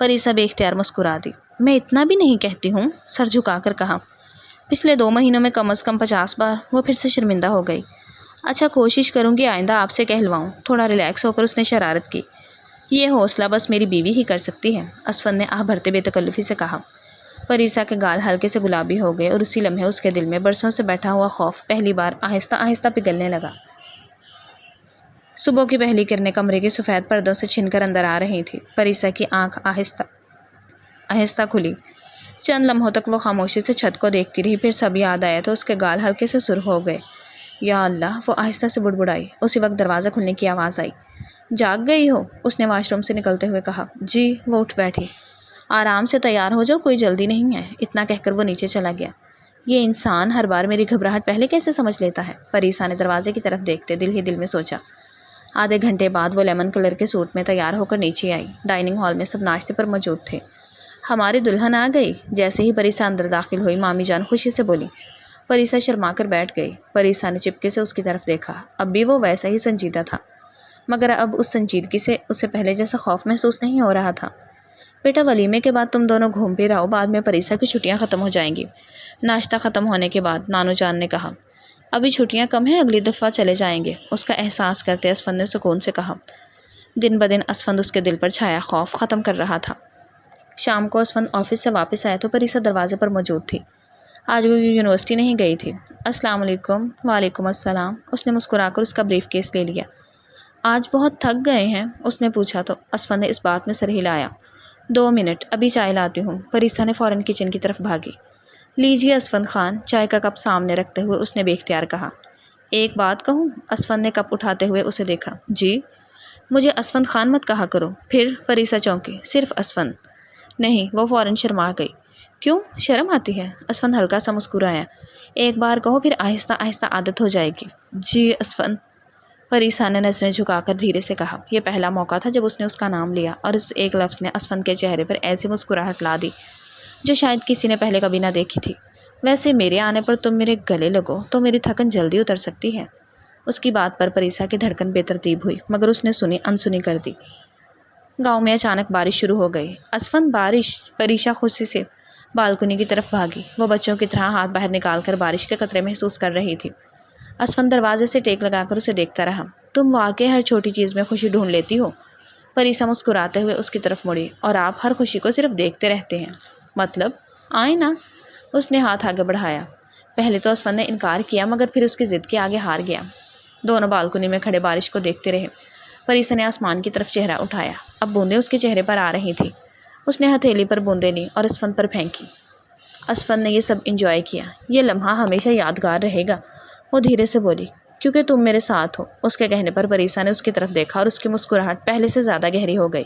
پریسا بے اختیار مسکرا دی۔ میں اتنا بھی نہیں کہتی ہوں، سر جھکا کر کہا۔ پچھلے 2 مہینوں میں کم از کم 50 بار۔ وہ پھر سے شرمندہ ہو گئی۔ اچھا، کوشش کروں گی آئندہ آپ سے کہلواؤں۔ تھوڑا ریلیکس ہو کر اس نے شرارت کی۔ یہ حوصلہ بس میری بیوی ہی کر سکتی ہے، اسفند نے آہ بھرتے بے تکلفی سے کہا۔ پریسا کے گال ہلکے سے گلابی ہو گئے اور اسی لمحے اس کے دل میں برسوں سے بیٹھا ہوا خوف پہلی بار آہستہ آہستہ پگھلنے لگا۔ صبح کی پہلی کرنیں کمرے کے سفید پردوں سے چھن کر اندر آ رہی تھی۔ پریسا کی آنکھ آہستہ آہستہ کھلی۔ چند لمحوں تک وہ خاموشی سے چھت کو دیکھتی رہی، پھر سب یاد آیا تو اس کے گال ہلکے سے سرخ ہو گئے۔ یا اللہ، وہ آہستہ سے بڑبڑائی۔ اسی وقت دروازہ کھلنے کی آواز آئی۔ جاگ گئی ہو؟ اس نے واش روم سے نکلتے ہوئے کہا۔ جی، وہ اٹھ بیٹھی۔ آرام سے تیار ہو جاؤ، کوئی جلدی نہیں ہے۔ اتنا کہہ کر وہ نیچے چلا گیا۔ یہ انسان ہر بار میری گھبراہٹ پہلے کیسے سمجھ لیتا ہے؟ پریسا نے دروازے کی طرف دیکھتے دل ہی دل میں سوچا۔ آدھے گھنٹے بعد وہ لیمن کلر کے سوٹ میں تیار ہو کر نیچے آئی۔ ڈائننگ ہال میں سب ناشتے پر موجود تھے۔ ہماری دلہن آ گئی۔ جیسے ہی پریسا اندر داخل ہوئی مامی جان خوشی سے بولی۔ پریسا شرما کر بیٹھ گئی۔ پریسا نے چپکے سے اس کی طرف دیکھا۔ اب بھی وہ ویسا ہی سنجیدہ تھا، مگر اب اس سنجیدگی سے اسے پہلے جیسا خوف محسوس نہیں ہو رہا تھا۔ بیٹا، ولیمے کے بعد تم دونوں گھوم پھر آؤ، بعد میں پریسا کی چھٹیاں ختم ہو جائیں گی۔ ناشتہ ختم ہونے کے بعد نانو جان نے کہا۔ ابھی چھٹیاں کم ہیں، اگلی دفعہ چلے جائیں گے، اس کا احساس کرتے اسفند نے سکون سے کہا۔ دن بدن اسفند اس کے دل پر چھایا خوف ختم کر رہا تھا۔ شام کو اسفند آفس سے واپس آیا تو پریسا دروازے پر موجود تھی۔ آج وہ یونیورسٹی نہیں گئی تھی۔ السلام علیکم۔ وعلیکم السلام۔ اس نے مسکرا کر اس کا بریف کیس لے لیا۔ آج بہت تھک گئے ہیں؟ اس نے پوچھا تو اسفند نے اس بات میں سر ہلایا۔ 2 منٹ، ابھی چائے لاتی ہوں۔ پریسا نے فوراً کچن کی طرف بھاگی۔ لیجیے اسفند خان، چائے کا کپ سامنے رکھتے ہوئے اس نے بے اختیار کہا۔ ایک بات کہوں؟ اسفند نے کپ اٹھاتے ہوئے اسے دیکھا۔ جی؟ مجھے اسفند خان مت کہا کرو۔ پھر پریسا چونکی۔ صرف اسفند۔ نہیں، وہ فوراً شرما گئی۔ کیوں، شرم آتی ہے؟ اسفند ہلکا سا مسکرایا۔ ایک بار کہو، پھر آہستہ آہستہ عادت ہو جائے گی۔ جی اسفند، پریسا نے نظریں جھکا کر دھیرے سے کہا۔ یہ پہلا موقع تھا جب اس نے اس کا نام لیا اور اس ایک لفظ نے اسفند کے چہرے پر ایسی مسکراہٹ لا دی جو شاید کسی نے پہلے کبھی نہ دیکھی تھی۔ ویسے میرے آنے پر تم میرے گلے لگو تو میری تھکن جلدی اتر سکتی ہے۔ اس کی بات پر پریسا کی دھڑکن بے ترتیب ہوئی، مگر اس نے سنی انسنی کر دی۔ گاؤں میں اچانک بارش شروع ہو گئی۔ اسفند، بارش؟ پریسا خوشی سے بالکنی کی طرف بھاگی۔ وہ بچوں کی طرح ہاتھ باہر نکال کر بارش کے قطرے محسوس کر رہی تھی۔ اسفند دروازے سے ٹیک لگا کر اسے دیکھتا رہا۔ تم واقعی ہر چھوٹی چیز میں خوشی ڈھونڈ لیتی ہو۔ پریسا مسکراتے ہوئے اس کی طرف مڑی۔ اور آپ ہر خوشی کو صرف دیکھتے رہتے ہیں؟ مطلب؟ آئیں نا۔ اس نے ہاتھ آگے بڑھایا۔ پہلے تو اسفند نے انکار کیا مگر پھر اس کی ضد کے آگے ہار گیا۔ دونوں بالکنی میں کھڑے بارش کو دیکھتے رہے۔ پریسا نے آسمان کی طرف چہرہ اٹھایا۔ اب بوندیں اس کے چہرے پر آ رہی تھی۔ اس نے ہتھیلی پر بوندیں لی اور اسفند پر پھینکی۔ اسفند نے یہ سب انجوائے کیا۔ یہ لمحہ ہمیشہ یادگار رہے گا۔ وہ دھیرے سے بولی، کیونکہ تم میرے ساتھ ہو۔ اس کے کہنے پر پریسا نے اس کی طرف دیکھا اور اس کی مسکراہٹ پہلے سے زیادہ گہری ہو گئی۔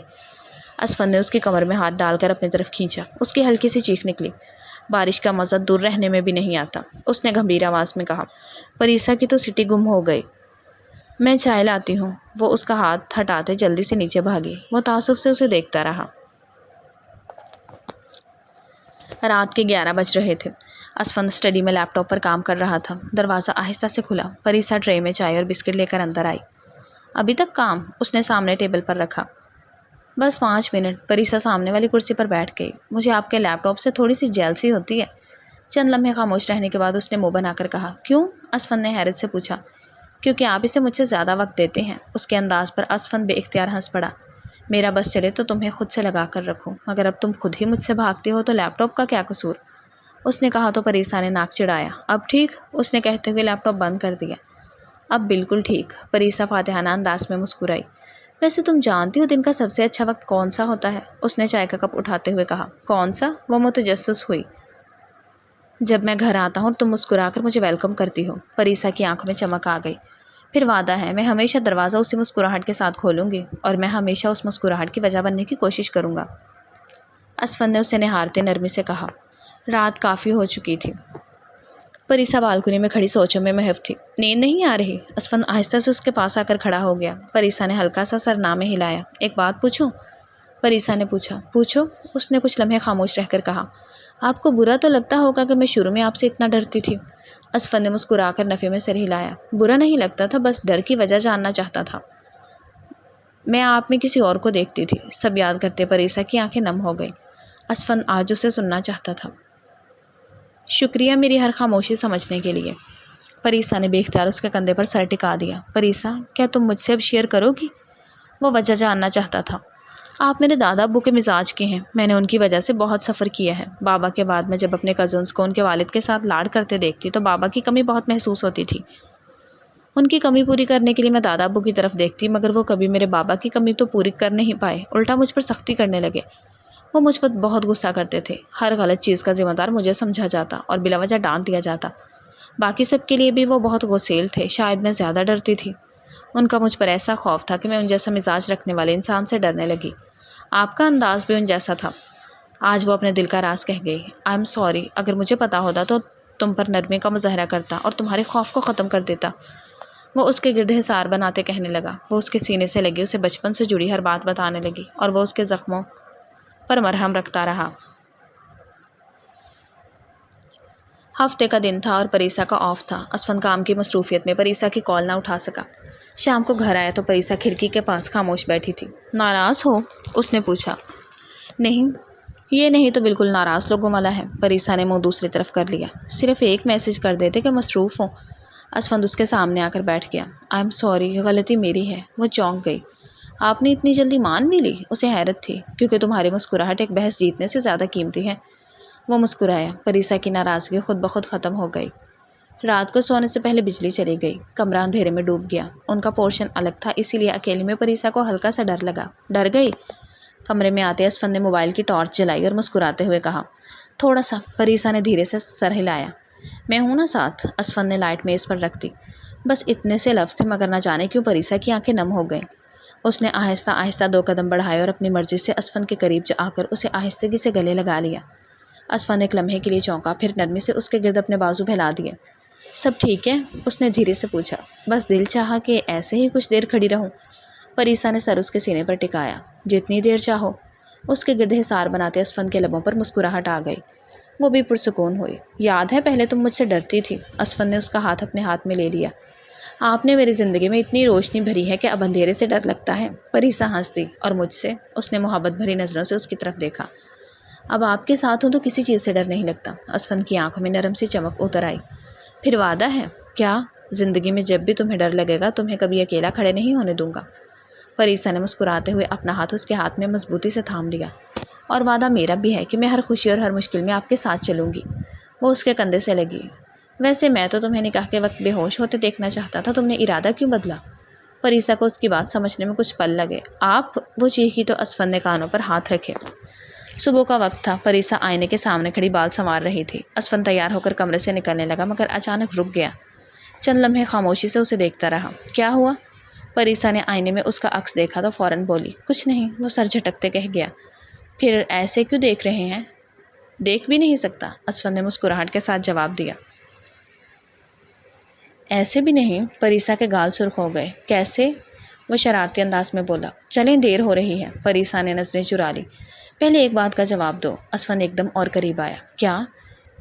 اسفند نے اس کی کمر میں ہاتھ ڈال کر اپنی طرف کھینچا۔ اس کی ہلکی سی چیخ نکلی۔ بارش کا مزہ دور رہنے میں بھی نہیں آتا۔ اس نے گمبھیر آواز میں کہا، پریسا کی تو سٹی گم ہو گئی۔ میں چائے لاتی ہوں۔ وہ اس کا ہاتھ ہٹاتے جلدی سے نیچے بھاگی۔ وہ تعصب سے اسے دیکھتا رہا۔ رات کے 11 بج رہے تھے۔ اسفند اسٹڈی میں لیپ ٹاپ پر کام کر رہا تھا۔ دروازہ آہستہ سے کھلا۔ پریسا ٹرے میں چائے اور بسکٹ لے کر اندر آئی۔ ابھی تک کام؟ اس نے سامنے ٹیبل پر رکھا۔ بس 5 منٹ۔ پریسا سامنے والی کرسی پر بیٹھ گئی۔ مجھے آپ کے لیپ ٹاپ سے تھوڑی سی جیلسی ہوتی ہے۔ چند لمحے خاموش رہنے کے بعد اس نے منہ بنا کر کہا، کیوں؟ اسفند نے حیرت سے پوچھا۔ کیونکہ آپ اسے مجھ سے زیادہ وقت دیتے ہیں۔ اس کے انداز پر اسفند بے اختیار ہنس پڑا۔ میرا بس چلے تو تمہیں خود سے لگا کر رکھوں، مگر اب تم خود ہی مجھ سے بھاگتے ہو تو لیپ ٹاپ کا کیا قصور؟ اس نے کہا تو پریسا نے ناک چڑھایا۔ اب ٹھیک؟ اس نے کہتے ہوئے لیپ ٹاپ بند کر دیا۔ اب بالکل ٹھیک۔ پریسا فاتحانہ انداز میں مسکرائی۔ ویسے تم جانتی ہو دن کا سب سے اچھا وقت کون سا ہوتا ہے؟ اس نے چائے کا کپ اٹھاتے ہوئے کہا۔ کون سا؟ وہ متجسس ہوئی۔ جب میں گھر آتا ہوں تم مسکرا کر مجھے ویلکم کرتی ہو۔ پریسا کی آنکھوں میں چمک آ گئی۔ پھر وعدہ ہے میں ہمیشہ دروازہ اسی مسکراہٹ کے ساتھ کھولوں گی اور میں ہمیشہ اس مسکراہٹ کی وجہ بننے کی کوشش کروں گا۔ اسفند نے اسے نہارتے نرمی سے کہا۔ رات کافی ہو چکی تھی۔ پریسا بالکنی میں کھڑی سوچوں میں محو تھی۔ نیند نہیں آ رہی؟ اسفند آہستہ سے اس کے پاس آ کر کھڑا ہو گیا۔ پریسا نے ہلکا سا سر نہ میں ہلایا۔ ایک بات پوچھوں؟ پریسا نے پوچھا۔ پوچھو۔ اس نے کچھ لمحے خاموش رہ کر کہا۔ آپ کو برا تو لگتا ہوگا کہ میں شروع میں آپ سے اتنا ڈرتی تھی؟ اسفند نے مسکرا کر نفی میں سر ہلایا۔ برا نہیں لگتا تھا، بس ڈر کی وجہ جاننا چاہتا تھا۔ میں آپ میں کسی اور کو دیکھتی تھی۔ سب یاد کرتے پریسا کی آنکھیں نم ہو گئیں۔ اسفند آج اسے سننا چاہتا تھا۔ شکریہ میری ہر خاموشی سمجھنے کے لیے۔ پریسا نے بے اختیار اس کے کندھے پر سر ٹکا دیا۔ پریسا، کیا تم مجھ سے اب شیئر کرو گی؟ وہ وجہ جاننا چاہتا تھا۔ آپ میرے دادا ابو کے مزاج کے ہیں۔ میں نے ان کی وجہ سے بہت سفر کیا ہے۔ بابا کے بعد میں جب اپنے کزنز کو ان کے والد کے ساتھ لاڈ کرتے دیکھتی تو بابا کی کمی بہت محسوس ہوتی تھی۔ ان کی کمی پوری کرنے کے لیے میں دادا ابو کی طرف دیکھتی مگر وہ کبھی میرے بابا کی کمی تو پوری کر نہیں پائے، الٹا مجھ پر سختی کرنے لگے۔ وہ مجھ پر بہت غصہ کرتے تھے۔ ہر غلط چیز کا ذمہ دار مجھے سمجھا جاتا اور بلا وجہ ڈانٹ دیا جاتا۔ باقی سب کے لیے بھی وہ بہت غصیل تھے، شاید میں زیادہ ڈرتی تھی۔ ان کا مجھ پر ایسا خوف تھا کہ میں ان جیسا مزاج رکھنے والے انسان سے ڈرنے لگی۔ آپ کا انداز بھی ان جیسا تھا۔ آج وہ اپنے دل کا راز کہہ گئی۔ آئی ایم سوری، اگر مجھے پتا ہوتا تو تم پر نرمی کا مظاہرہ کرتا اور تمہارے خوف کو ختم کر دیتا۔ وہ اس کے گرد حصار بناتے کہنے لگا۔ وہ اس کے سینے سے لگی اسے بچپن سے جڑی ہر بات بتانے لگی اور وہ اس کے زخموں پر مرہم رکھتا رہا۔ ہفتے کا دن تھا اور پریسا کا آف تھا۔ اسفند کام کی مصروفیت میں پریسا کی کال نہ اٹھا سکا۔ شام کو گھر آیا تو پریسا کھڑکی کے پاس خاموش بیٹھی تھی۔ ناراض ہو؟ اس نے پوچھا۔ نہیں، یہ نہیں تو بالکل ناراض لوگوں والا ہے۔ پریسا نے منہ دوسری طرف کر لیا۔ صرف ایک میسج کر دیتے کہ مصروف ہوں۔ اسفند اس کے سامنے آ کر بیٹھ گیا۔ آئی ایم سوری، غلطی میری ہے۔ وہ چونک گئی۔ آپ نے اتنی جلدی مان بھی لی؟ اسے حیرت تھی، کیونکہ تمہاری مسکراہٹ ایک بحث جیتنے سے زیادہ قیمتی ہے۔ وہ مسکرایا۔ پریسا کی ناراضگی خود بخود ختم ہو گئی۔ رات کو سونے سے پہلے بجلی چلی گئی۔ کمرہ اندھیرے میں ڈوب گیا۔ ان کا پورشن الگ تھا، اسی لیے اکیلے میں پریسا کو ہلکا سا ڈر لگا۔ ڈر گئی؟ کمرے میں آتے اسفند نے موبائل کی ٹارچ جلائی اور مسکراتے ہوئے کہا، تھوڑا سا۔ پریسا نے دھیرے سے سر ہلایا۔ میں ہوں نا ساتھ؟ اسفند نے لائٹ میز پر رکھ دی۔ بس اتنے سے لفظ تھے مگر نہ جانے کیوں پریسا کی آنکھیں نم ہو گئیں۔ اس نے آہستہ آہستہ 2 قدم بڑھائے اور اپنی مرضی سے اسفند کے قریب جا کر اسے آہستگی سے گلے لگا لیا۔ اسفند ایک لمحے کے لیے چونکا، پھر نرمی سے اس کے گرد اپنے بازو پھیلا دیے۔ سب ٹھیک ہے؟ اس نے دھیرے سے پوچھا۔ بس دل چاہا کہ ایسے ہی کچھ دیر کھڑی رہوں۔ پریسا نے سر اس کے سینے پر ٹکایا۔ جتنی دیر چاہو۔ اس کے گرد حصار بناتے اسفند کے لبوں پر مسکراہٹ آ گئی۔ وہ بھی پرسکون ہوئی۔ یاد ہے پہلے تم مجھ سے ڈرتی تھی؟ اسفند نے اس کا ہاتھ اپنے ہاتھ میں لے لیا۔ آپ نے میری زندگی میں اتنی روشنی بھری ہے کہ اب اندھیرے سے ڈر لگتا ہے۔ پریسا ہنس دی۔ اور مجھ سے؟ اس نے محبت بھری نظروں سے اس کی طرف دیکھا۔ اب آپ کے ساتھ ہوں تو کسی چیز سے ڈر نہیں لگتا۔ اسفند کی آنکھوں میں نرم سی چمک اتر آئی۔ پھر وعدہ ہے؟ کیا؟ زندگی میں جب بھی تمہیں ڈر لگے گا تمہیں کبھی اکیلا کھڑے نہیں ہونے دوں گا۔ فریسا نے مسکراتے ہوئے اپنا ہاتھ اس کے ہاتھ میں مضبوطی سے تھام لیا۔ اور وعدہ میرا بھی ہے کہ میں ہر خوشی اور ہر مشکل میں آپ کے ساتھ چلوں گی۔ وہ اس کے کندھے سے لگی۔ ویسے میں تو تمہیں نکاح کے وقت بے ہوش ہوتے دیکھنا چاہتا تھا، تم نے ارادہ کیوں بدلا؟ فریسا کو اس کی بات سمجھنے میں کچھ پل لگے۔ آپ، وہ چیخی تو اسفند نے کانوں پر ہاتھ رکھے۔ صبح کا وقت تھا، فریسا آئینے کے سامنے کھڑی بال سنوار رہی تھی۔ اسفند تیار ہو کر کمرے سے نکلنے لگا مگر اچانک رک گیا۔ چند لمحے خاموشی سے اسے دیکھتا رہا۔ کیا ہوا؟ فریسا نے آئینے میں اس کا عکس دیکھا تو فوراً بولی۔ کچھ نہیں، وہ سر جھٹکتے کہہ گیا۔ پھر ایسے کیوں دیکھ رہے ہیں؟ دیکھ بھی نہیں سکتا، اسفند نے مسکراہٹ کے ساتھ جواب دیا۔ ایسے بھی نہیں، فریسا کے گال سرخ ہو گئے۔ کیسے؟ وہ شرارتی انداز میں بولا۔ چلیں، دیر ہو رہی ہے۔ فریسا نے نظریں چرا لی۔ پہلے ایک بات کا جواب دو۔ اسفند ایک دم اور قریب آیا۔ کیا؟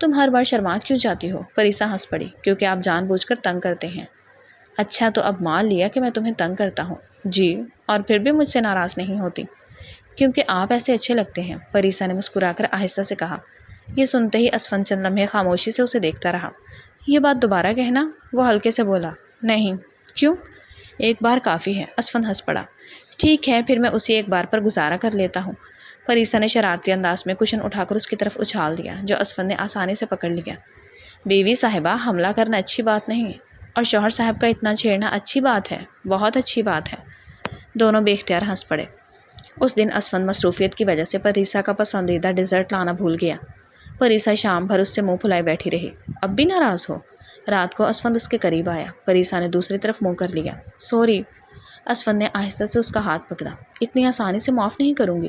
تم ہر بار شرما کیوں جاتی ہو؟ فریسا ہنس پڑی۔ کیونکہ آپ جان بوجھ کر تنگ کرتے ہیں۔ اچھا، تو اب مان لیا کہ میں تمہیں تنگ کرتا ہوں؟ جی، اور پھر بھی مجھ سے ناراض نہیں ہوتی؟ کیونکہ آپ ایسے اچھے لگتے ہیں، فریسا نے مسکرا کر آہستہ سے کہا۔ یہ سنتے ہی اسفند چند لمحے خاموشی سے اسے دیکھتا رہا۔ یہ بات دوبارہ کہنا، وہ ہلکے سے بولا۔ نہیں۔ کیوں؟ ایک بار کافی ہے، اسفند ہنس پڑا۔ ٹھیک ہے، پھر میں اسی ایک بار پر گزارا کر لیتا ہوں۔ فریسا نے شرارتی انداز میں کشن اٹھا کر اس کی طرف اچھال دیا جو اسفند نے آسانی سے پکڑ لیا۔ بیوی صاحبہ، حملہ کرنا اچھی بات نہیں، اور شوہر صاحب کا اتنا چھیڑنا اچھی بات ہے، بہت اچھی بات ہے۔ دونوں بے اختیار ہنس پڑے۔ اس دن اسفند مصروفیت کی وجہ سے فریسا کا پسندیدہ ڈیزرٹ لانا بھول گیا۔ فریسا شام بھر اس سے منہ پھلائے بیٹھی رہی۔ اب بھی ناراض ہو؟ رات کو اسفند اس کے قریب آیا۔ فریسا نے دوسری طرف منہ کر لیا۔ سوری۔ اسفند نے آہستہ سے اس کا ہاتھ پکڑا۔ اتنی آسانی سے معاف نہیں کروں گی۔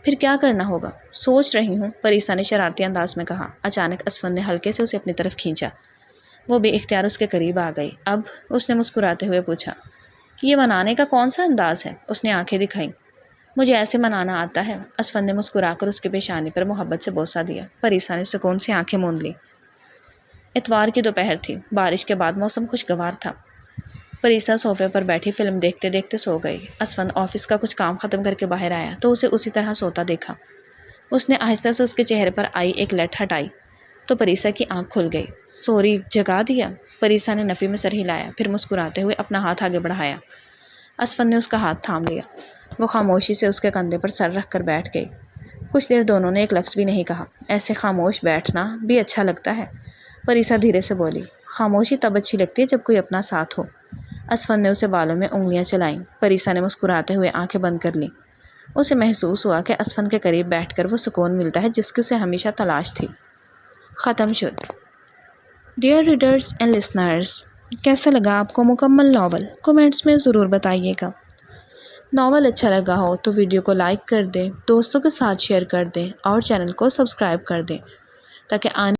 پھر کیا کرنا ہوگا؟ سوچ رہی ہوں، فریسا نے شرارتی انداز میں کہا۔ اچانک اسفند نے ہلکے سے اسے اپنی طرف کھینچا۔ وہ بے اختیار اس کے قریب آ گئی۔ اب؟ اس نے مسکراتے ہوئے پوچھا۔ یہ منانے کا کون سا انداز ہے؟ اس نے آنکھیں دکھائیں۔ مجھے ایسے منانا آتا ہے، اسفند نے مسکرا کر اس کے پیشانی پر محبت سے بوسہ دیا۔ فریسا نے سکون سے آنکھیں موند لی۔ اتوار کی دوپہر تھی، بارش کے بعد موسم خوشگوار تھا۔ فریسا صوفے پر بیٹھی فلم دیکھتے دیکھتے سو گئی۔ اسفند آفس کا کچھ کام ختم کر کے باہر آیا تو اسے اسی طرح سوتا دیکھا۔ اس نے آہستہ سے اس کے چہرے پر آئی ایک لٹ ہٹائی تو فریسا کی آنکھ کھل گئی۔ سوری، جگا دیا؟ فریسا نے نفی میں سر ہلایا، پھر مسکراتے ہوئے اپنا ہاتھ آگے بڑھایا۔ اسفند نے اس کا ہاتھ تھام لیا۔ وہ خاموشی سے اس کے کندھے پر سر رکھ کر بیٹھ گئی۔ کچھ دیر دونوں نے ایک لفظ بھی نہیں کہا۔ ایسے خاموش بیٹھنا بھی اچھا لگتا ہے، فریسا دھیرے سے بولی۔ خاموشی تب اچھی لگتی ہے جب کوئی اپنا ساتھ ہو۔ اسفند نے اسے بالوں میں انگلیاں چلائیں۔ فریسا نے مسکراتے ہوئے آنکھیں بند کر لیں۔ اسے محسوس ہوا کہ اسفند کے قریب بیٹھ کر وہ سکون ملتا ہے جس کی اسے ہمیشہ تلاش تھی۔ ختم شد۔ ڈیئر ریڈرز اینڈ لسنرز، کیسا لگا آپ کو مکمل ناول؟ کومنٹس میں ضرور بتائیے گا۔ ناول اچھا لگا ہو تو ویڈیو کو لائک کر دیں، دوستوں کے ساتھ شیئر کر دیں اور چینل کو سبسکرائب کر دیں تاکہ آنے